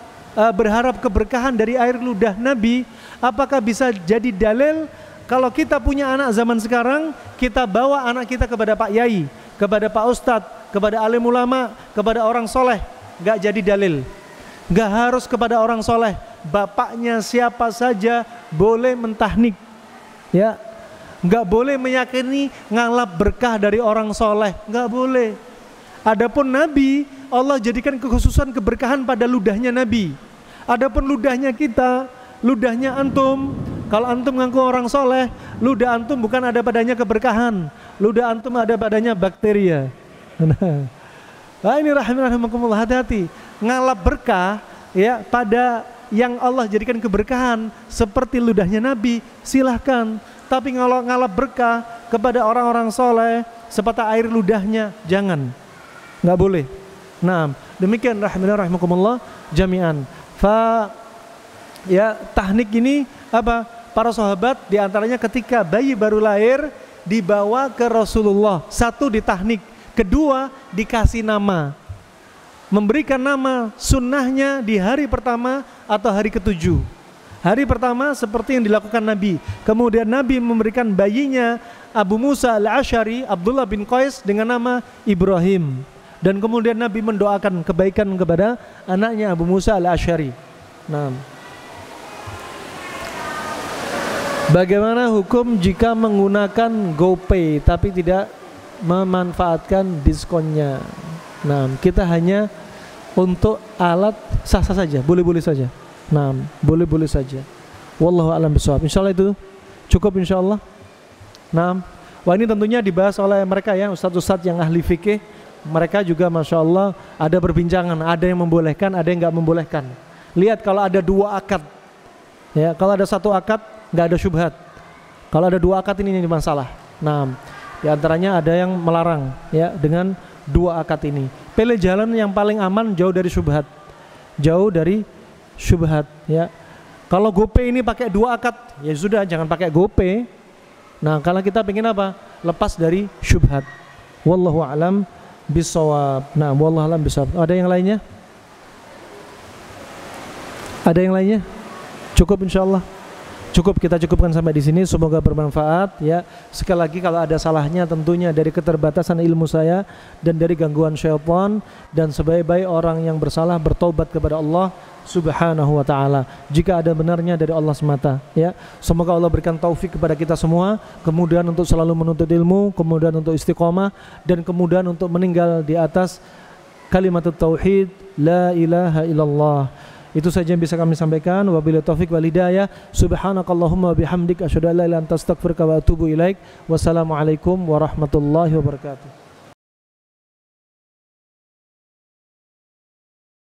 berharap keberkahan dari air ludah Nabi, apakah bisa jadi dalil kalau kita punya anak zaman sekarang, kita bawa anak kita kepada Pak Yai, kepada Pak Ustadz, kepada alim ulama, kepada orang soleh? Gak jadi dalil. Gak harus kepada orang soleh, bapaknya siapa saja boleh mentahnik, ya. Gak boleh meyakini ngalap berkah dari orang soleh, gak boleh. Adapun Nabi, Allah jadikan kekhususan keberkahan pada ludahnya Nabi. Adapun ludahnya kita, ludahnya antum, kalau antum ngaku orang soleh, ludah antum bukan ada padanya keberkahan, ludah antum ada padanya bakteria. Nah ini rahimakumullah, hati-hati. ngalap berkah ya pada yang Allah jadikan keberkahan seperti ludahnya Nabi, silahkan. Tapi kalau ngalap berkah kepada orang-orang soleh seperti air ludahnya, jangan, nggak boleh. Nah, demikian rahimakumullah jami'an. Ya, tahnik ini apa? Para sahabat diantaranya ketika bayi baru lahir dibawa ke Rasulullah, satu ditahnik, kedua dikasih nama, memberikan nama sunnahnya di hari pertama atau hari ketujuh. Hari pertama seperti yang dilakukan Nabi, kemudian Nabi memberikan bayinya Abu Musa al-Asy'ari, Abdullah bin Qais dengan nama Ibrahim, dan kemudian Nabi mendoakan kebaikan kepada anaknya Abu Musa al-Asy'ari. Nah, bagaimana hukum jika menggunakan GoPay tapi tidak memanfaatkan diskonnya? Nah, kita hanya untuk alat sah-sah saja, boleh-boleh saja. Nah, boleh-boleh saja. Wallahu a'lam bishawab. Insyaallah itu cukup insyaallah. Nah, wah ini tentunya dibahas oleh mereka ya, ustadz-ustadz yang ahli fikih. Mereka juga masya Allah ada perbincangan, ada yang membolehkan, ada yang nggak membolehkan. Lihat kalau ada dua akad, ya kalau ada satu akad nggak ada syubhat. Kalau ada dua akad ini masalah. Nah, diantaranya ada yang melarang ya dengan dua akad ini. Pilih jalan yang paling aman, jauh dari syubhat, jauh dari syubhat ya. Kalau GoPay ini pakai dua akad, ya sudah jangan pakai GoPay. Nah, kalau kita pengen apa? Lepas dari syubhat. Wallahu a'lam bishawab. Nah, wallahu a'lam bishawab. Ada yang lainnya? Ada yang lainnya? Cukup insyaallah. Cukup, kita cukupkan sampai di sini. Semoga bermanfaat ya. Sekali lagi kalau ada salahnya tentunya dari keterbatasan ilmu saya dan dari gangguan syaitan, dan sebaik-baik orang yang bersalah bertobat kepada Allah Subhanahu wa ta'ala. Jika ada benarnya dari Allah semata ya. Semoga Allah berikan taufik kepada kita semua, kemudian untuk selalu menuntut ilmu, kemudian untuk istiqomah, dan kemudian untuk meninggal di atas kalimat tauhid la ilaha illallah. Itu saja yang bisa kami sampaikan. Wabillahi taufik wal hidayah. Subhanakallahumma bihamdik asyhadu an la ilaha illa anta astaghfiruka wa atubu ilaik. Wassalamualaikum warahmatullahi wabarakatuh.